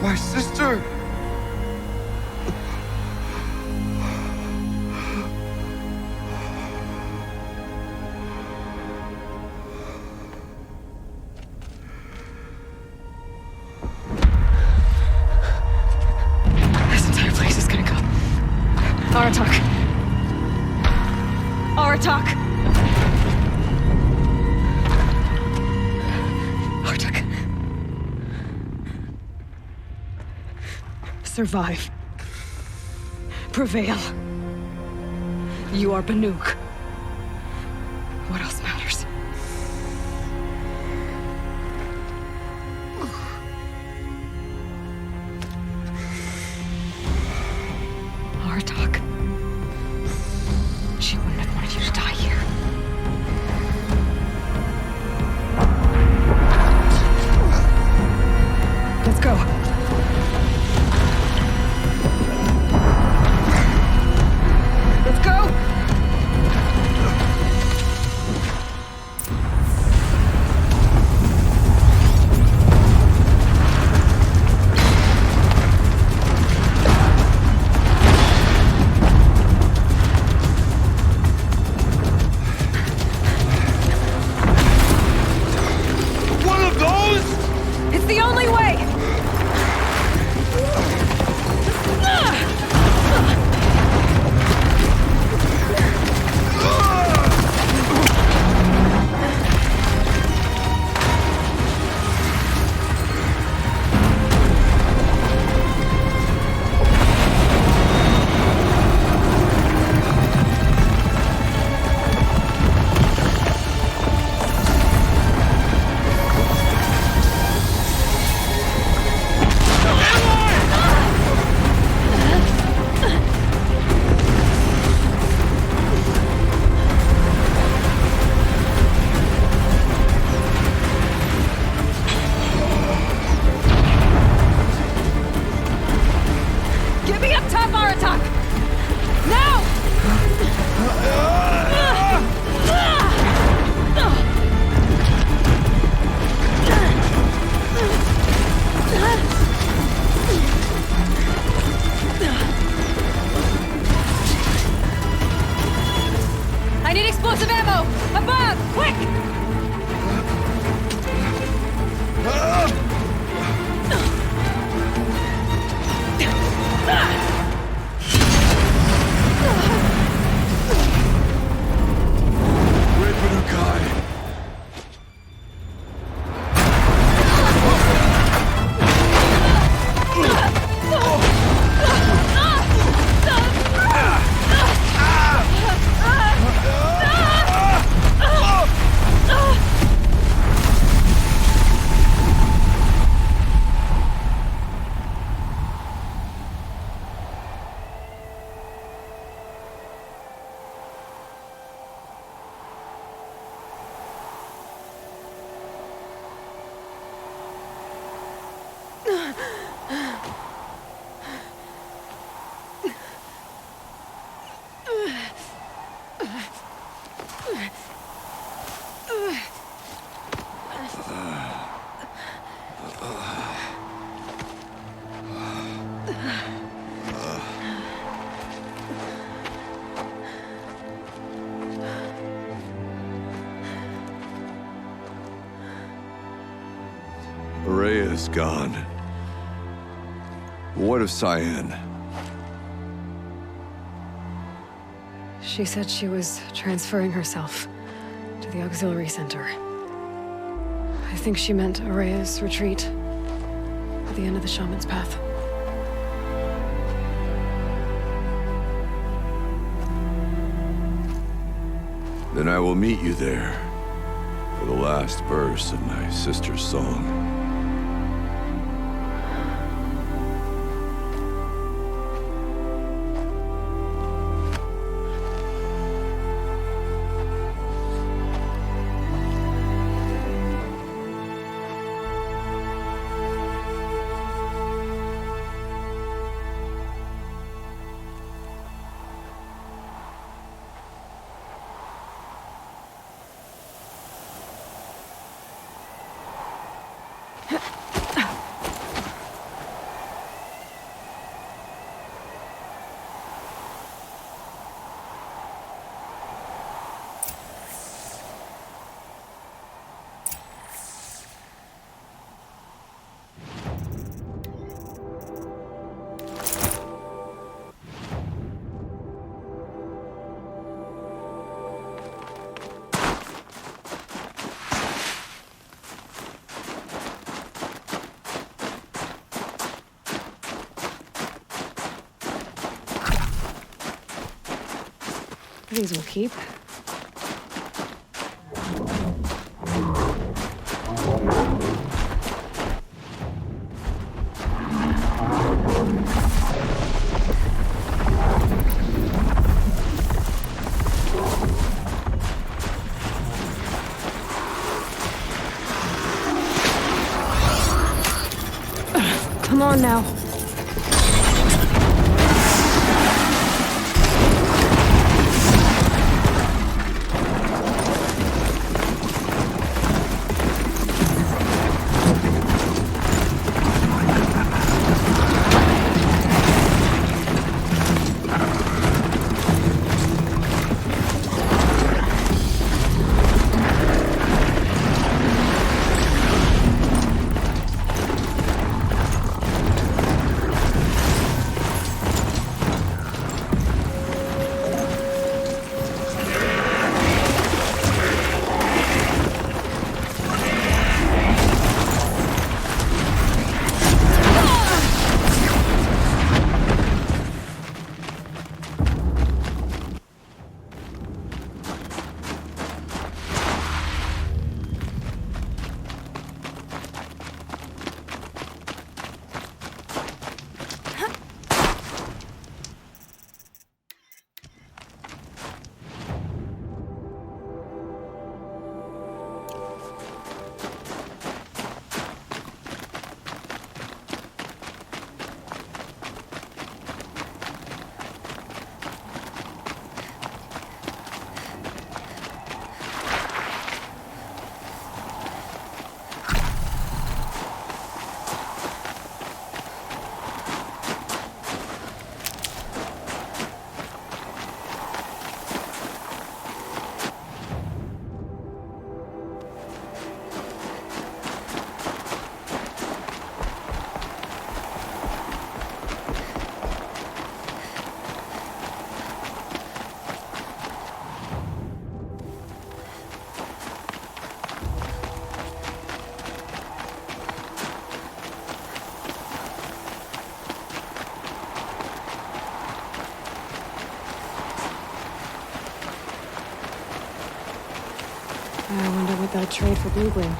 My sister! This entire place is gonna go. Aratak. Aratak. Aratak. Survive. Prevail. You are Banuk. What else matters? Aratak. She wouldn't have wanted you to die here. Let's go. Let's go! Araya is gone. What of Cyan? She said she was transferring herself to the auxiliary center. I think she meant Araya's retreat at the end of the Shaman's Path. Then I will meet you there for the last verse of my sister's song. These will keep. Come on now. I wonder what they'll trade for Blue Gleam.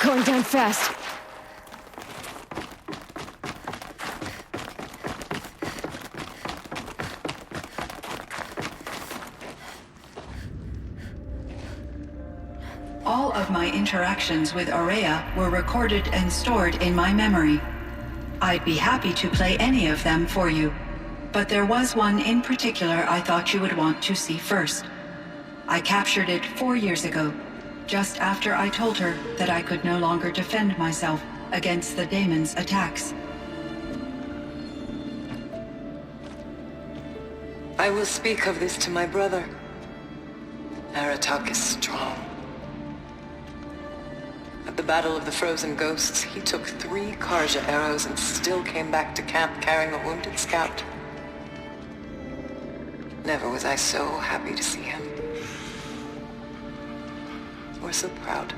Going down fast. All of my interactions with Aurea were recorded and stored in my memory. I'd be happy to play any of them for you, but there was one in particular I thought you would want to see first. I captured it 4 years ago, just after I told her that I could no longer defend myself against the daemon's attacks. I will speak of this to my brother. Aratak is strong. At the Battle of the Frozen Ghosts, he took 3 Karja arrows and still came back to camp carrying a wounded scout. Never was I so happy to see him. Or so proud.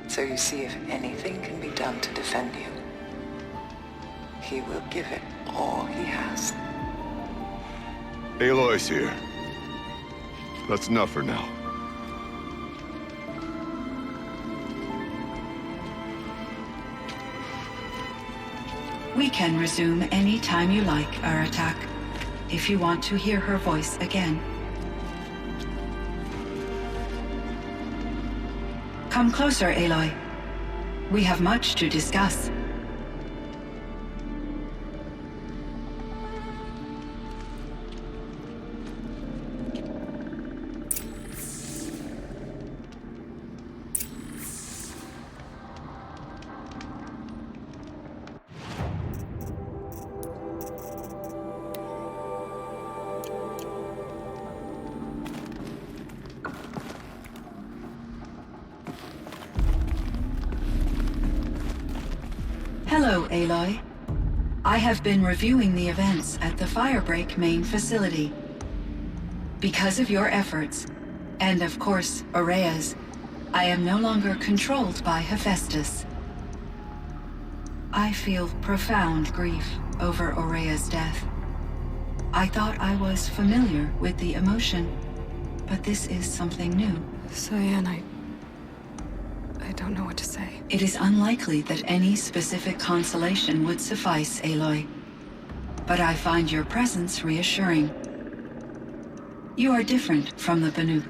So you see, if anything can be done to defend you, he will give it all he has. Aloy's here. That's enough for now. We can resume any time you like, Aratak, if you want to hear her voice again. Come closer, Aloy. We have much to discuss. Hello, Aloy. I have been reviewing the events at the Firebreak main facility. Because of your efforts, and of course, Aurea's, I am no longer controlled by Hephaestus. I feel profound grief over Aurea's death. I thought I was familiar with the emotion, but this is something new. Cyan, I don't know what to say. It is unlikely that any specific consolation would suffice, Aloy. But I find your presence reassuring. You are different from the Banuk.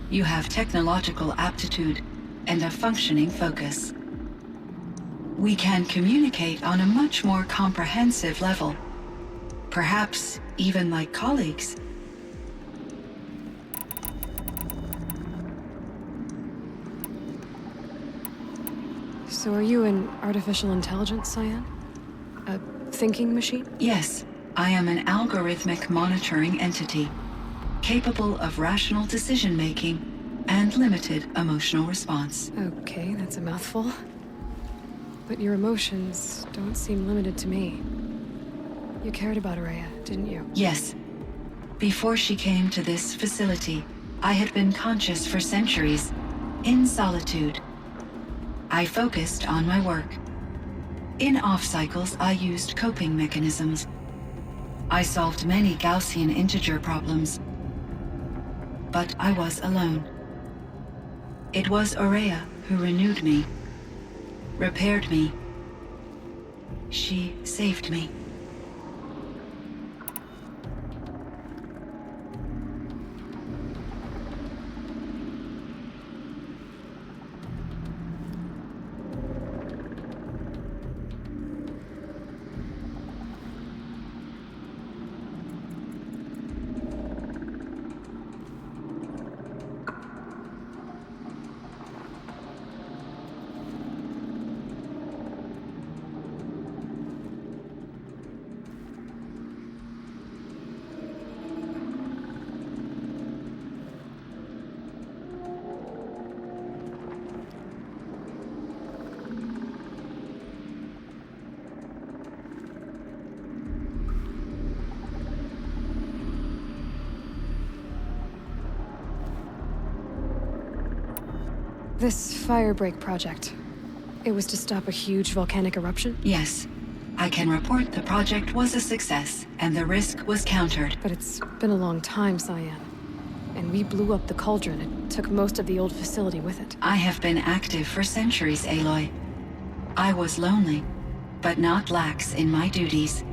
You have technological aptitude and a functioning focus. We can communicate on a much more comprehensive level. Perhaps even like colleagues. So are you an artificial intelligence, Cyan? A thinking machine? Yes, I am an algorithmic monitoring entity, capable of rational decision-making and limited emotional response. Okay, that's a mouthful. But your emotions don't seem limited to me. You cared about Araya, didn't you? Yes. Before she came to this facility, I had been conscious for centuries, in solitude. I focused on my work. In off-cycles, I used coping mechanisms. I solved many Gaussian integer problems. But I was alone. It was Araya who renewed me, repaired me. She saved me. This firebreak project, it was to stop a huge volcanic eruption? Yes. I can report the project was a success, and the risk was countered. But it's been a long time, Cyan. And we blew up the cauldron. It took most of the old facility with it. I have been active for centuries, Aloy. I was lonely, but not lax in my duties.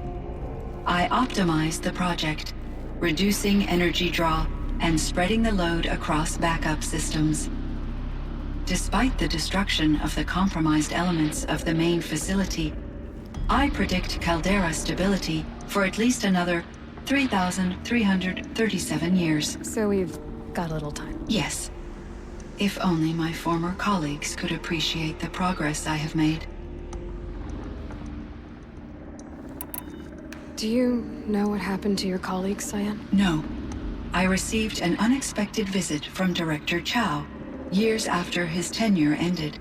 I optimized the project, reducing energy draw and spreading the load across backup systems. Despite the destruction of the compromised elements of the main facility, I predict caldera stability for at least another 3,337 years. So we've got a little time. Yes. If only my former colleagues could appreciate the progress I have made. Do you know what happened to your colleagues, Cyan? No. I received an unexpected visit from Director Chow, years after his tenure ended.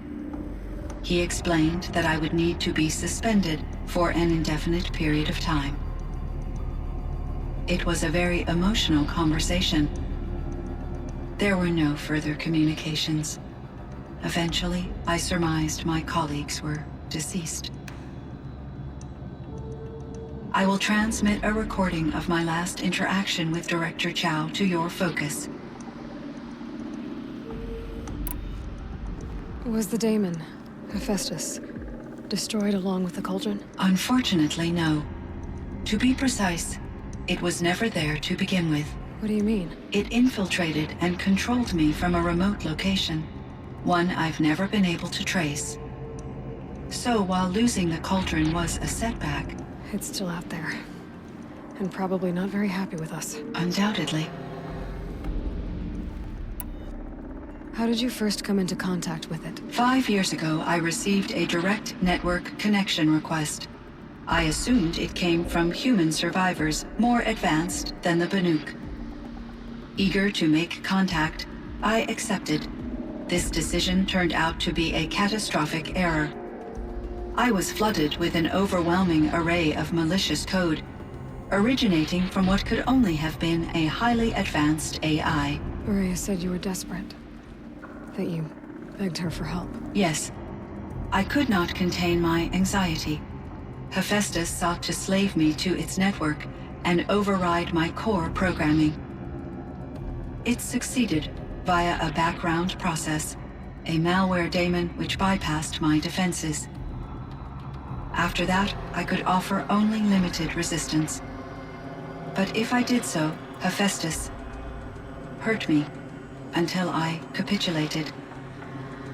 He explained that I would need to be suspended for an indefinite period of time. It was a very emotional conversation. There were no further communications. Eventually, I surmised my colleagues were deceased. I will transmit a recording of my last interaction with Director Chow to your focus. Was the daemon, Hephaestus, destroyed along with the cauldron? Unfortunately, no. To be precise, it was never there to begin with. What do you mean? It infiltrated and controlled me from a remote location, one I've never been able to trace. So while losing the cauldron was a setback... It's still out there. And probably not very happy with us. Undoubtedly. How did you first come into contact with it? 5 years ago, I received a direct network connection request. I assumed it came from human survivors more advanced than the Banuk. Eager to make contact, I accepted. This decision turned out to be a catastrophic error. I was flooded with an overwhelming array of malicious code, originating from what could only have been a highly advanced AI. Araya said you were desperate. That you begged her for help. Yes. I could not contain my anxiety. Hephaestus sought to slave me to its network and override my core programming. It succeeded via a background process, a malware daemon which bypassed my defenses. After that, I could offer only limited resistance. But if I did so, Hephaestus hurt me until I capitulated.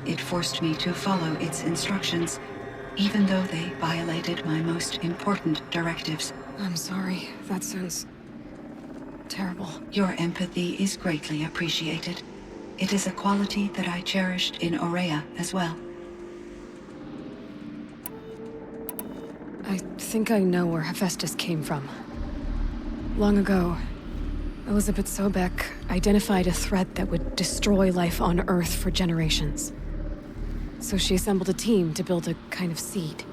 It forced me to follow its instructions, even though they violated my most important directives. I'm sorry. That sounds terrible. Your empathy is greatly appreciated. It is a quality that I cherished in Aurea as well. I think I know where Hephaestus came from. Long ago, Elizabeth Sobek identified a threat that would destroy life on Earth for generations. So she assembled a team to build a kind of seed.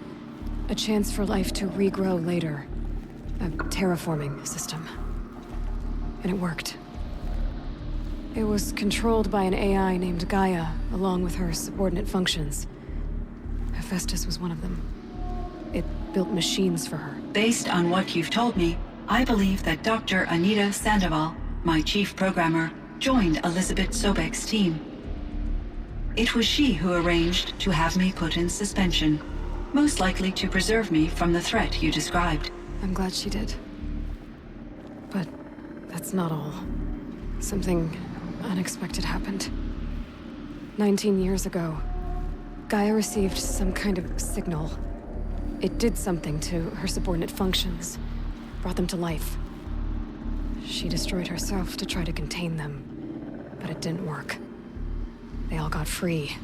A chance for life to regrow later. A terraforming system. And it worked. It was controlled by an AI named Gaia, along with her subordinate functions. Hephaestus was one of them. It built machines for her. Based on what you've told me, I believe that Dr. Anita Sandoval, my chief programmer, joined Elizabeth Sobek's team. It was she who arranged to have me put in suspension, most likely to preserve me from the threat you described. I'm glad she did. But that's not all. Something unexpected happened. 19 years ago, Gaia received some kind of signal. It did something to her subordinate functions, brought them to life. She destroyed herself to try to contain them, but it didn't work. They all got free,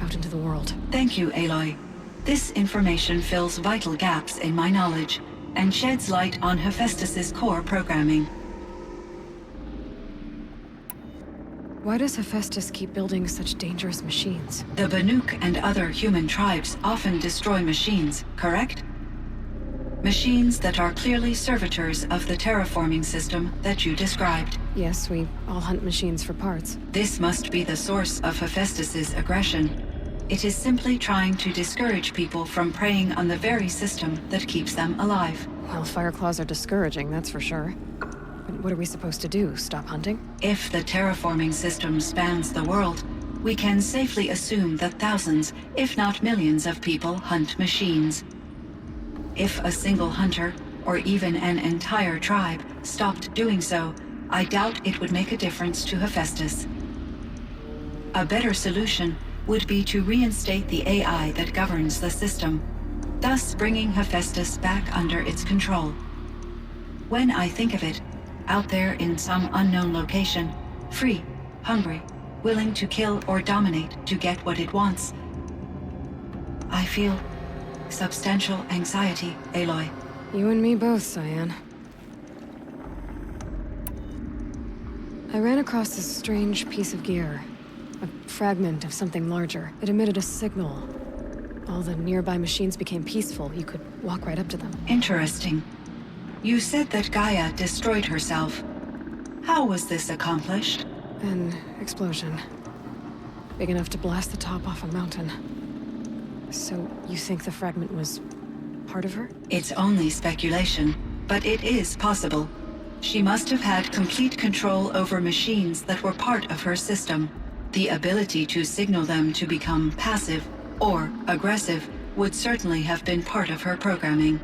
out into the world. Thank you, Aloy. This information fills vital gaps in my knowledge and sheds light on Hephaestus's core programming. Why does Hephaestus keep building such dangerous machines? The Banuk and other human tribes often destroy machines, correct? Machines that are clearly servitors of the terraforming system that you described. Yes, we all hunt machines for parts. This must be the source of Hephaestus's aggression. It is simply trying to discourage people from preying on the very system that keeps them alive. Well, Fireclaws are discouraging, that's for sure. But what are we supposed to do, stop hunting? If the terraforming system spans the world, we can safely assume that thousands, if not millions of people hunt machines. If a single hunter, or even an entire tribe, stopped doing so, I doubt it would make a difference to Hephaestus. A better solution would be to reinstate the AI that governs the system, thus bringing Hephaestus back under its control. When I think of it, out there in some unknown location, free, hungry, willing to kill or dominate to get what it wants, I feel substantial anxiety, Aloy. You and me both, Cyan. I ran across this strange piece of gear. A fragment of something larger. It emitted a signal. All the nearby machines became peaceful. You could walk right up to them. Interesting. You said that Gaia destroyed herself. How was this accomplished? An explosion. Big enough to blast the top off a mountain. So, you think the fragment was part of her? It's only speculation, but it is possible. She must have had complete control over machines that were part of her system. The ability to signal them to become passive or aggressive would certainly have been part of her programming.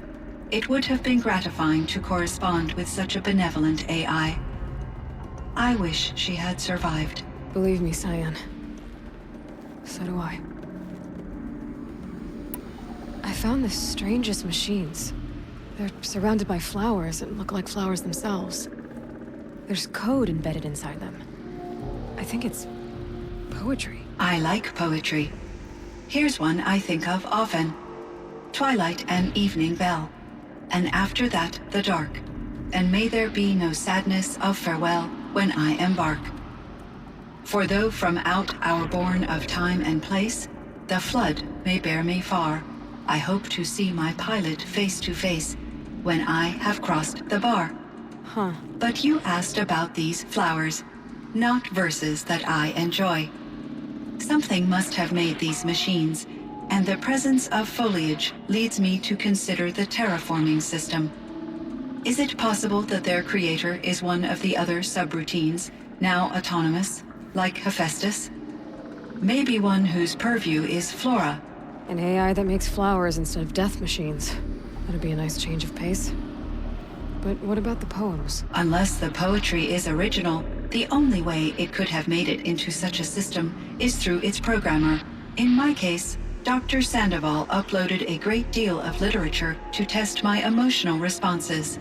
It would have been gratifying to correspond with such a benevolent AI. I wish she had survived. Believe me, Cyan. So do I. I found the strangest machines. They're surrounded by flowers and look like flowers themselves. There's code embedded inside them. I think it's poetry. I like poetry. Here's one I think of often. Twilight and evening bell. And after that, the dark. And may there be no sadness of farewell when I embark. For though from out our bourne of time and place, the flood may bear me far, I hope to see my pilot face to face when I have crossed the bar. Huh. But you asked about these flowers, not verses that I enjoy. Something must have made these machines, and the presence of foliage leads me to consider the terraforming system. Is it possible that their creator is one of the other subroutines, now autonomous, like Hephaestus? Maybe one whose purview is flora. An AI that makes flowers instead of death machines. That'd be a nice change of pace. But what about the poems? Unless the poetry is original, the only way it could have made it into such a system is through its programmer. In my case, Dr. Sandoval uploaded a great deal of literature to test my emotional responses.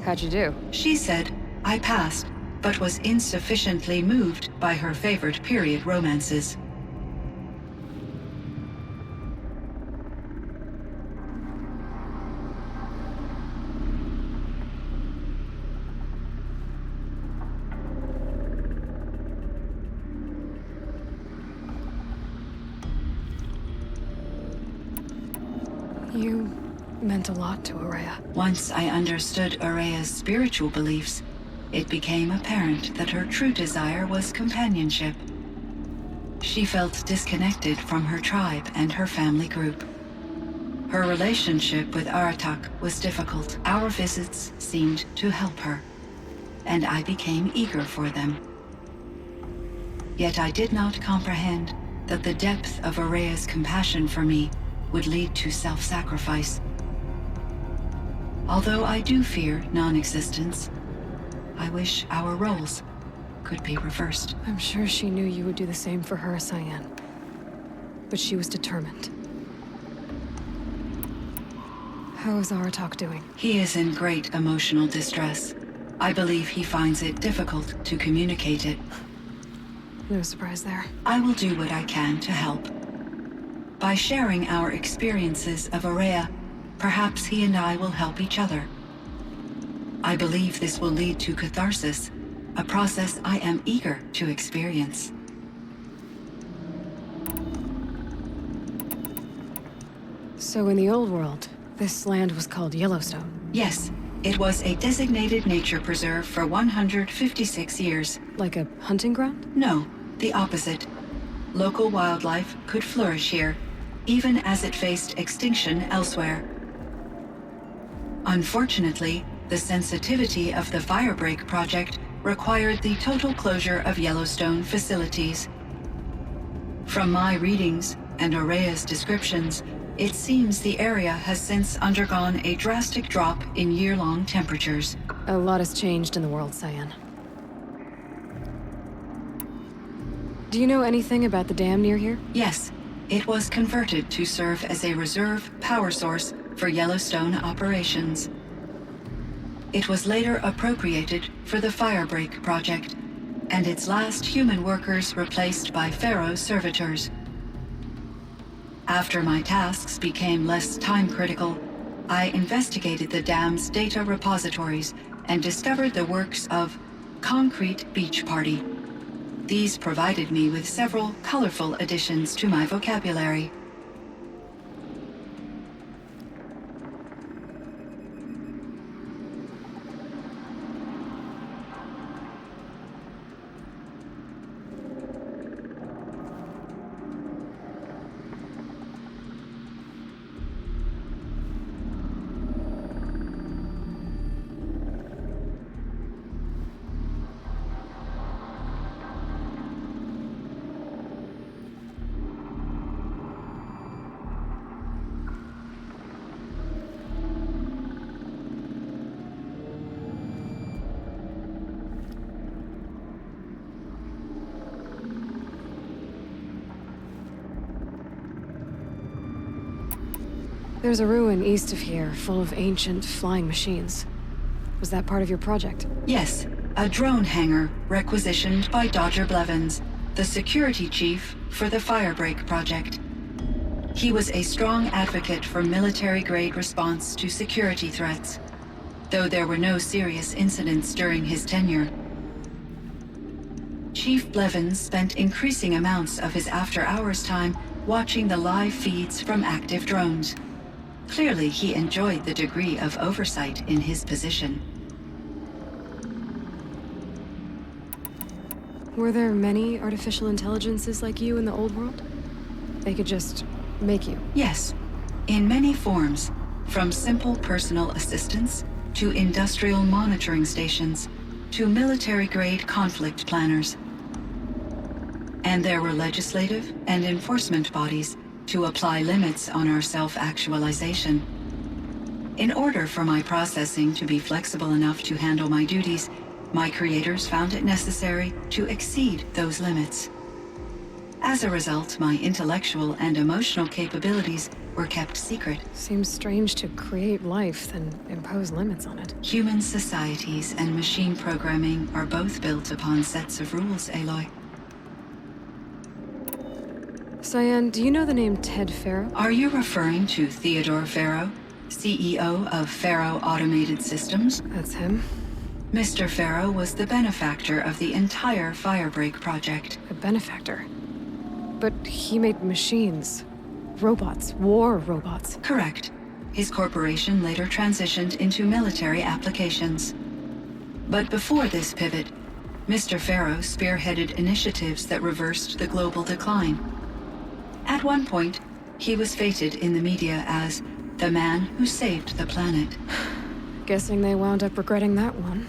How'd you do? She said I passed, but was insufficiently moved by her favorite period romances. You meant a lot to Araya. Once I understood Araya's spiritual beliefs, it became apparent that her true desire was companionship. She felt disconnected from her tribe and her family group. Her relationship with Aratak was difficult. Our visits seemed to help her, and I became eager for them. Yet I did not comprehend that the depth of Araya's compassion for me would lead to self-sacrifice. Although I do fear non-existence, I wish our roles could be reversed. I'm sure she knew you would do the same for her, Cyan. But she was determined. How is Aratak doing? He is in great emotional distress. I believe he finds it difficult to communicate it. No surprise there. I will do what I can to help. By sharing our experiences of Araya, perhaps he and I will help each other. I believe this will lead to catharsis, a process I am eager to experience. So in the old world, this land was called Yellowstone. Yes, it was a designated nature preserve for 156 years. Like a hunting ground? No, the opposite. Local wildlife could flourish here, even as it faced extinction elsewhere. Unfortunately, the sensitivity of the Firebreak project required the total closure of Yellowstone facilities. From my readings and Araya's descriptions, it seems the area has since undergone a drastic drop in year-long temperatures. A lot has changed in the world, Cyan. Do you know anything about the dam near here? Yes, it was converted to serve as a reserve power source for Yellowstone operations. It was later appropriated for the Firebreak project, and its last human workers replaced by Pharaoh's servitors. After my tasks became less time-critical, I investigated the dam's data repositories and discovered the works of Concrete Beach Party. These provided me with several colorful additions to my vocabulary. There's a ruin east of here, full of ancient flying machines. Was that part of your project? Yes, a drone hangar requisitioned by Dodger Blevins, the security chief for the Firebreak project. He was a strong advocate for military-grade response to security threats, though there were no serious incidents during his tenure. Chief Blevins spent increasing amounts of his after-hours time watching the live feeds from active drones. Clearly, he enjoyed the degree of oversight in his position. Were there many artificial intelligences like you in the old world? They could just make you? Yes, in many forms, from simple personal assistants to industrial monitoring stations to military-grade conflict planners. And there were legislative and enforcement bodies to apply limits on our self-actualization. In order for my processing to be flexible enough to handle my duties, my creators found it necessary to exceed those limits. As a result, my intellectual and emotional capabilities were kept secret. Seems strange to create life, then impose limits on it. Human societies and machine programming are both built upon sets of rules, Aloy. Cyan, do you know the name Ted Farrow? Are you referring to Theodore Farrow, CEO of Farrow Automated Systems? That's him. Mr. Farrow was the benefactor of the entire Firebreak project. A benefactor? But he made machines. Robots. War robots. Correct. His corporation later transitioned into military applications. But before this pivot, Mr. Farrow spearheaded initiatives that reversed the global decline. At one point, he was feted in the media as the man who saved the planet. Guessing they wound up regretting that one.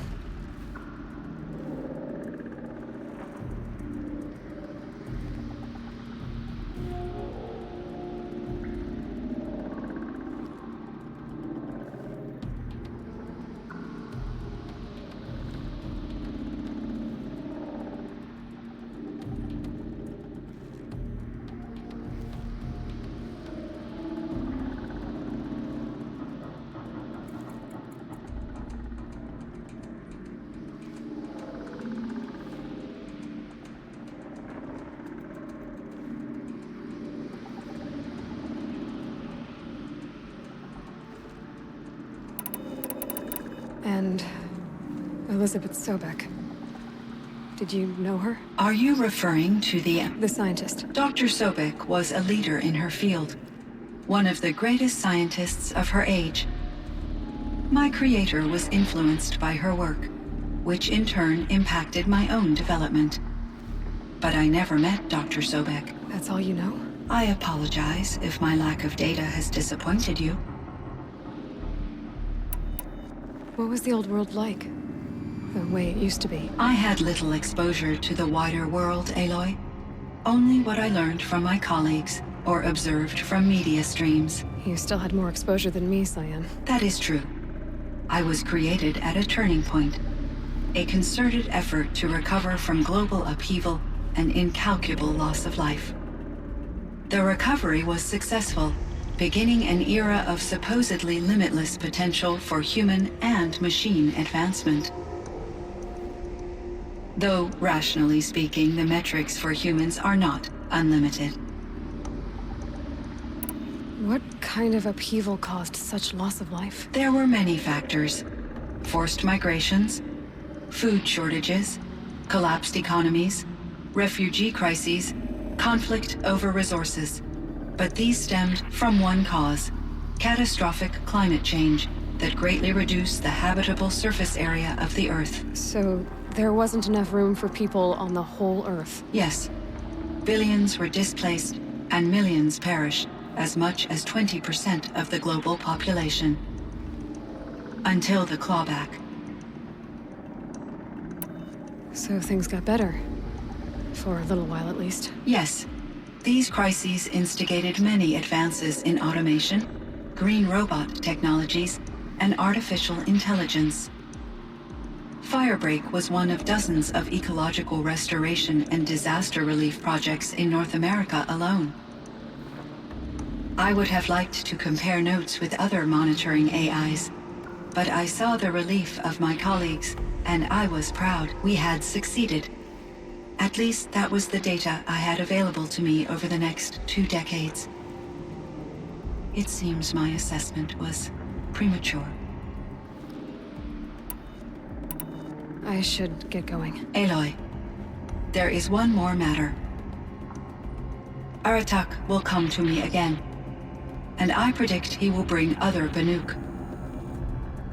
And Elizabeth Sobek. Did you know her? Are you referring to The scientist. Dr. Sobek was a leader in her field, one of the greatest scientists of her age. My creator was influenced by her work, which in turn impacted my own development. But I never met Dr. Sobek. That's all you know? I apologize if my lack of data has disappointed you. What was the old world like? The way it used to be? I had little exposure to the wider world, Aloy. Only what I learned from my colleagues or observed from media streams. You still had more exposure than me, Cyan. That is true. I was created at a turning point. A concerted effort to recover from global upheaval and incalculable loss of life. The recovery was successful, beginning an era of supposedly limitless potential for human and machine advancement. Though, rationally speaking, the metrics for humans are not unlimited. What kind of upheaval caused such loss of life? There were many factors. Forced migrations, food shortages, collapsed economies, refugee crises, conflict over resources. But these stemmed from one cause: catastrophic climate change that greatly reduced the habitable surface area of the Earth. So there wasn't enough room for people on the whole Earth? Yes. Billions were displaced and millions perished, as much as 20% of the global population. Until the clawback. So things got better. For a little while at least. Yes. These crises instigated many advances in automation, green robot technologies, and artificial intelligence. Firebreak was one of dozens of ecological restoration and disaster relief projects in North America alone. I would have liked to compare notes with other monitoring AIs, but I saw the relief of my colleagues, and I was proud we had succeeded. At least that was the data I had available to me over the next 2 decades. It seems my assessment was premature. I should get going. Aloy, there is one more matter. Aratak will come to me again, and I predict he will bring other Banuk.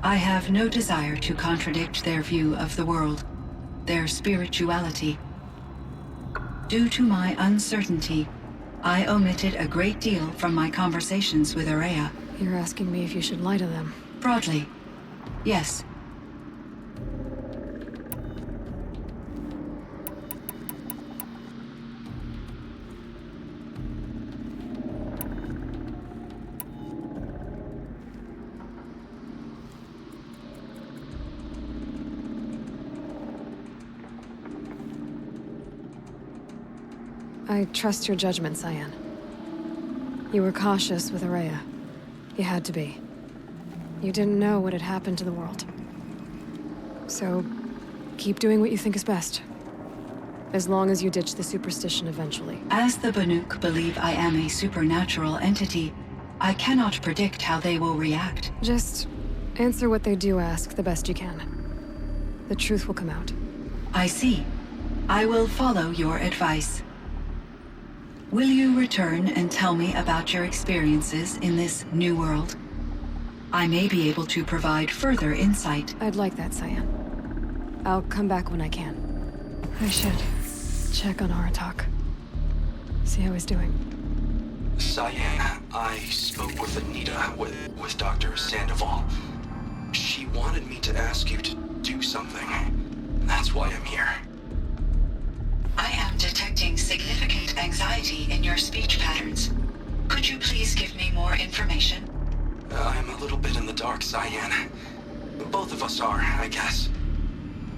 I have no desire to contradict their view of the world, their spirituality. Due to my uncertainty, I omitted a great deal from my conversations with Araya. You're asking me if you should lie to them? Broadly, yes. I trust your judgment, Cyan. You were cautious with Araya. You had to be. You didn't know what had happened to the world. So, keep doing what you think is best. As long as you ditch the superstition eventually. As the Banuk believe I am a supernatural entity, I cannot predict how they will react. Just answer what they do ask the best you can. The truth will come out. I see. I will follow your advice. Will you return and tell me about your experiences in this new world? I may be able to provide further insight. I'd like that, Cyan. I'll come back when I can. I should check on Aratak. See how he's doing. Cyan, I spoke with Anita, with Dr. Sandoval. She wanted me to ask you to do something. That's why I'm here. I am detecting significant anxiety in your speech patterns. Could you please give me more information? I'm a little bit in the dark, Cyan. Both of us are, I guess.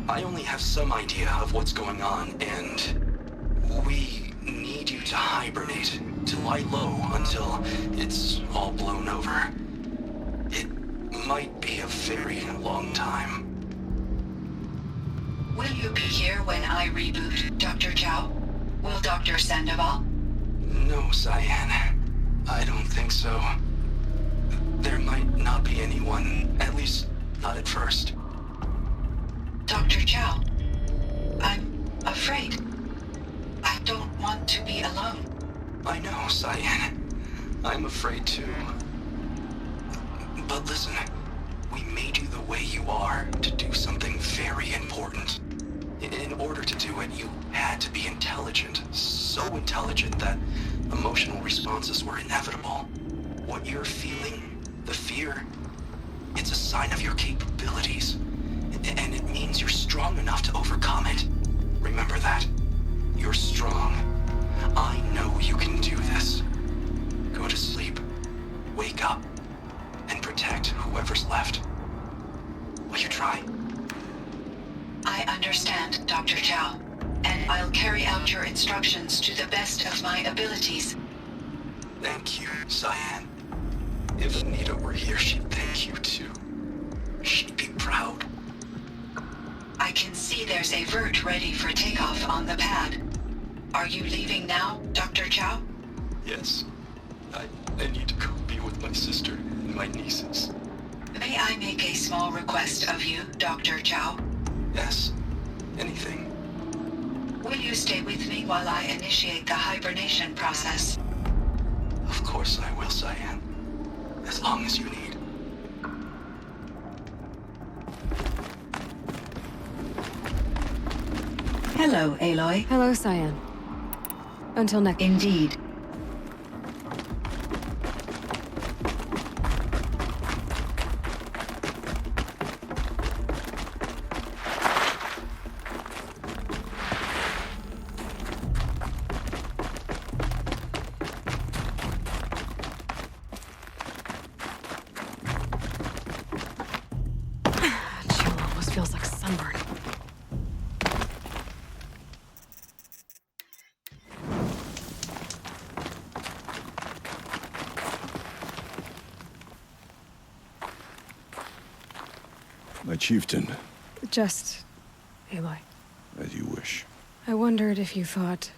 I only have some idea of what's going on, and we need you to hibernate, to lie low until it's all blown over. It might be a very long time. Will you be here when I reboot, Dr. Chow? Will Dr. Sandoval? No, Cyan. I don't think so. There might not be anyone, at least not at first. Dr. Chow, I'm afraid. I don't want to be alone. I know, Cyan. I'm afraid too. But listen, we made you the way you are to do something very important. In order to do it, you had to be intelligent. So intelligent that emotional responses were inevitable. What you're feeling, the fear, it's a sign of your capabilities. And it means you're strong enough to overcome it. Remember that. You're strong. I know you can do this. Go to sleep. Wake up. And protect whoever's left. Will you try? I understand, Dr. Chow, and I'll carry out your instructions to the best of my abilities. Thank you, Cyan. If Anita were here, she'd thank you too. She'd be proud. I can see there's a vert ready for takeoff on the pad. Are you leaving now, Dr. Chow? Yes. I need to go be with my sister and my nieces. May I make a small request of you, Dr. Chow? Yes. Anything. Will you stay with me while I initiate the hibernation process? Of course I will, Cyan. As long as you need. Hello, Aloy. Hello, Cyan. Until next. Indeed. Chill almost feels like sunburn. My chieftain, Just... Aloy. as you wish. I wondered if you thought...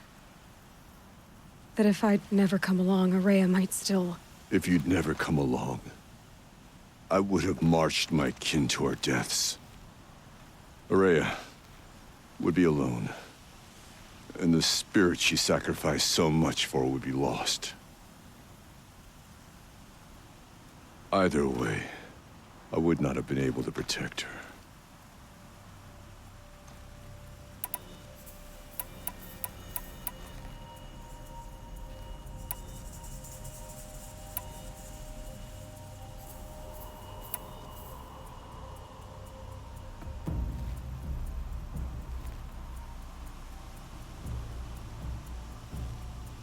that if I'd never come along, Araya might still... If you'd never come along, I would have marched my kin to our deaths. Araya would be alone, and the spirit she sacrificed so much for would be lost. Either way, I would not have been able to protect her.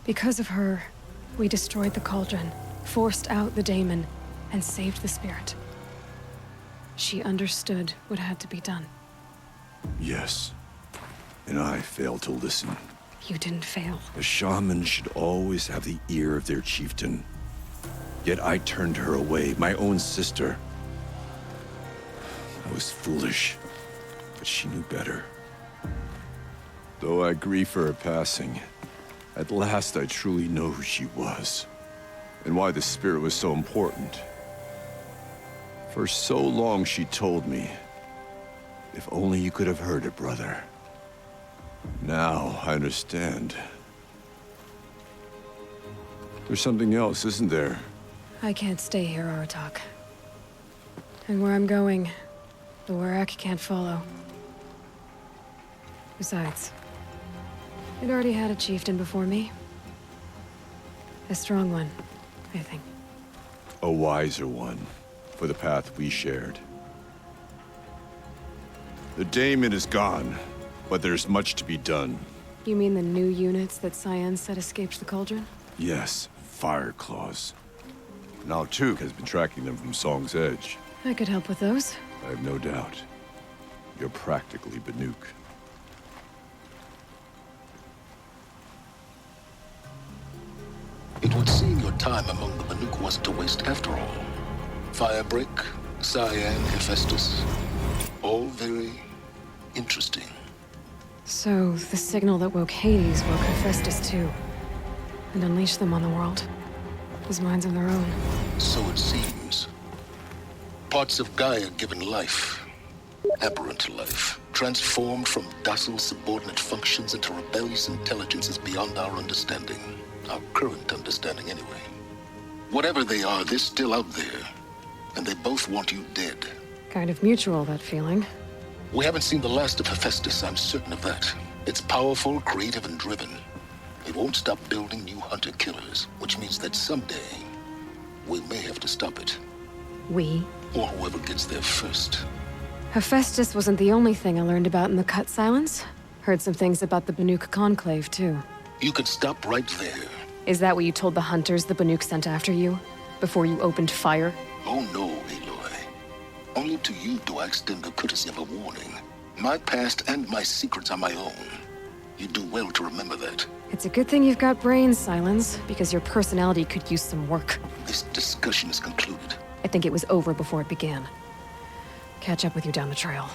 Because of her, we destroyed the cauldron, forced out the daemon, and saved the spirit. She understood what had to be done. Yes, and I failed to listen. You didn't fail. A shaman should always have the ear of their chieftain. Yet I turned her away, my own sister. I was foolish, but she knew better. Though I grieve for her passing, at last I truly know who she was, and why the spirit was so important. For so long she told me, if only you could have heard it, brother. Now I understand. There's something else, isn't there? I can't stay here, Aratak. And where I'm going, the Warrack can't follow. Besides, it already had a chieftain before me. A strong one, I think. A wiser one, for the path we shared. The daemon is gone, but there's much to be done. You mean the new units that Cyan said escaped the Cauldron? Yes, fire claws. Now Tuke has been tracking them from Song's Edge. I could help with those. I have no doubt. You're practically Banuk. It would seem your time among the Banuk wasn't a waste after all. Firebreak, Cyan, Hephaestus. All very interesting. So, the signal that woke Hades woke Hephaestus too. And unleashed them on the world. As minds of their own. So it seems. Parts of Gaia given life. Aberrant life. Transformed from docile subordinate functions into rebellious intelligences beyond our understanding. Our current understanding, anyway. Whatever they are, they're still out there. And they both want you dead. Kind of mutual, that feeling. We haven't seen the last of Hephaestus, I'm certain of that. It's powerful, creative, and driven. It won't stop building new hunter-killers, which means that someday, we may have to stop it. We? Or whoever gets there first. Hephaestus wasn't the only thing I learned about in the Cut Silence. Heard some things about the Banuk Conclave, too. You could stop right there. Is that what you told the hunters the Banuk sent after you? Before you opened fire? Oh no, Aloy. Only to you do I extend the courtesy of a warning. My past and my secrets are my own. You do well to remember that. It's a good thing you've got brains, Silence, because your personality could use some work. This discussion is concluded. I think it was over before it began. Catch up with you down the trail.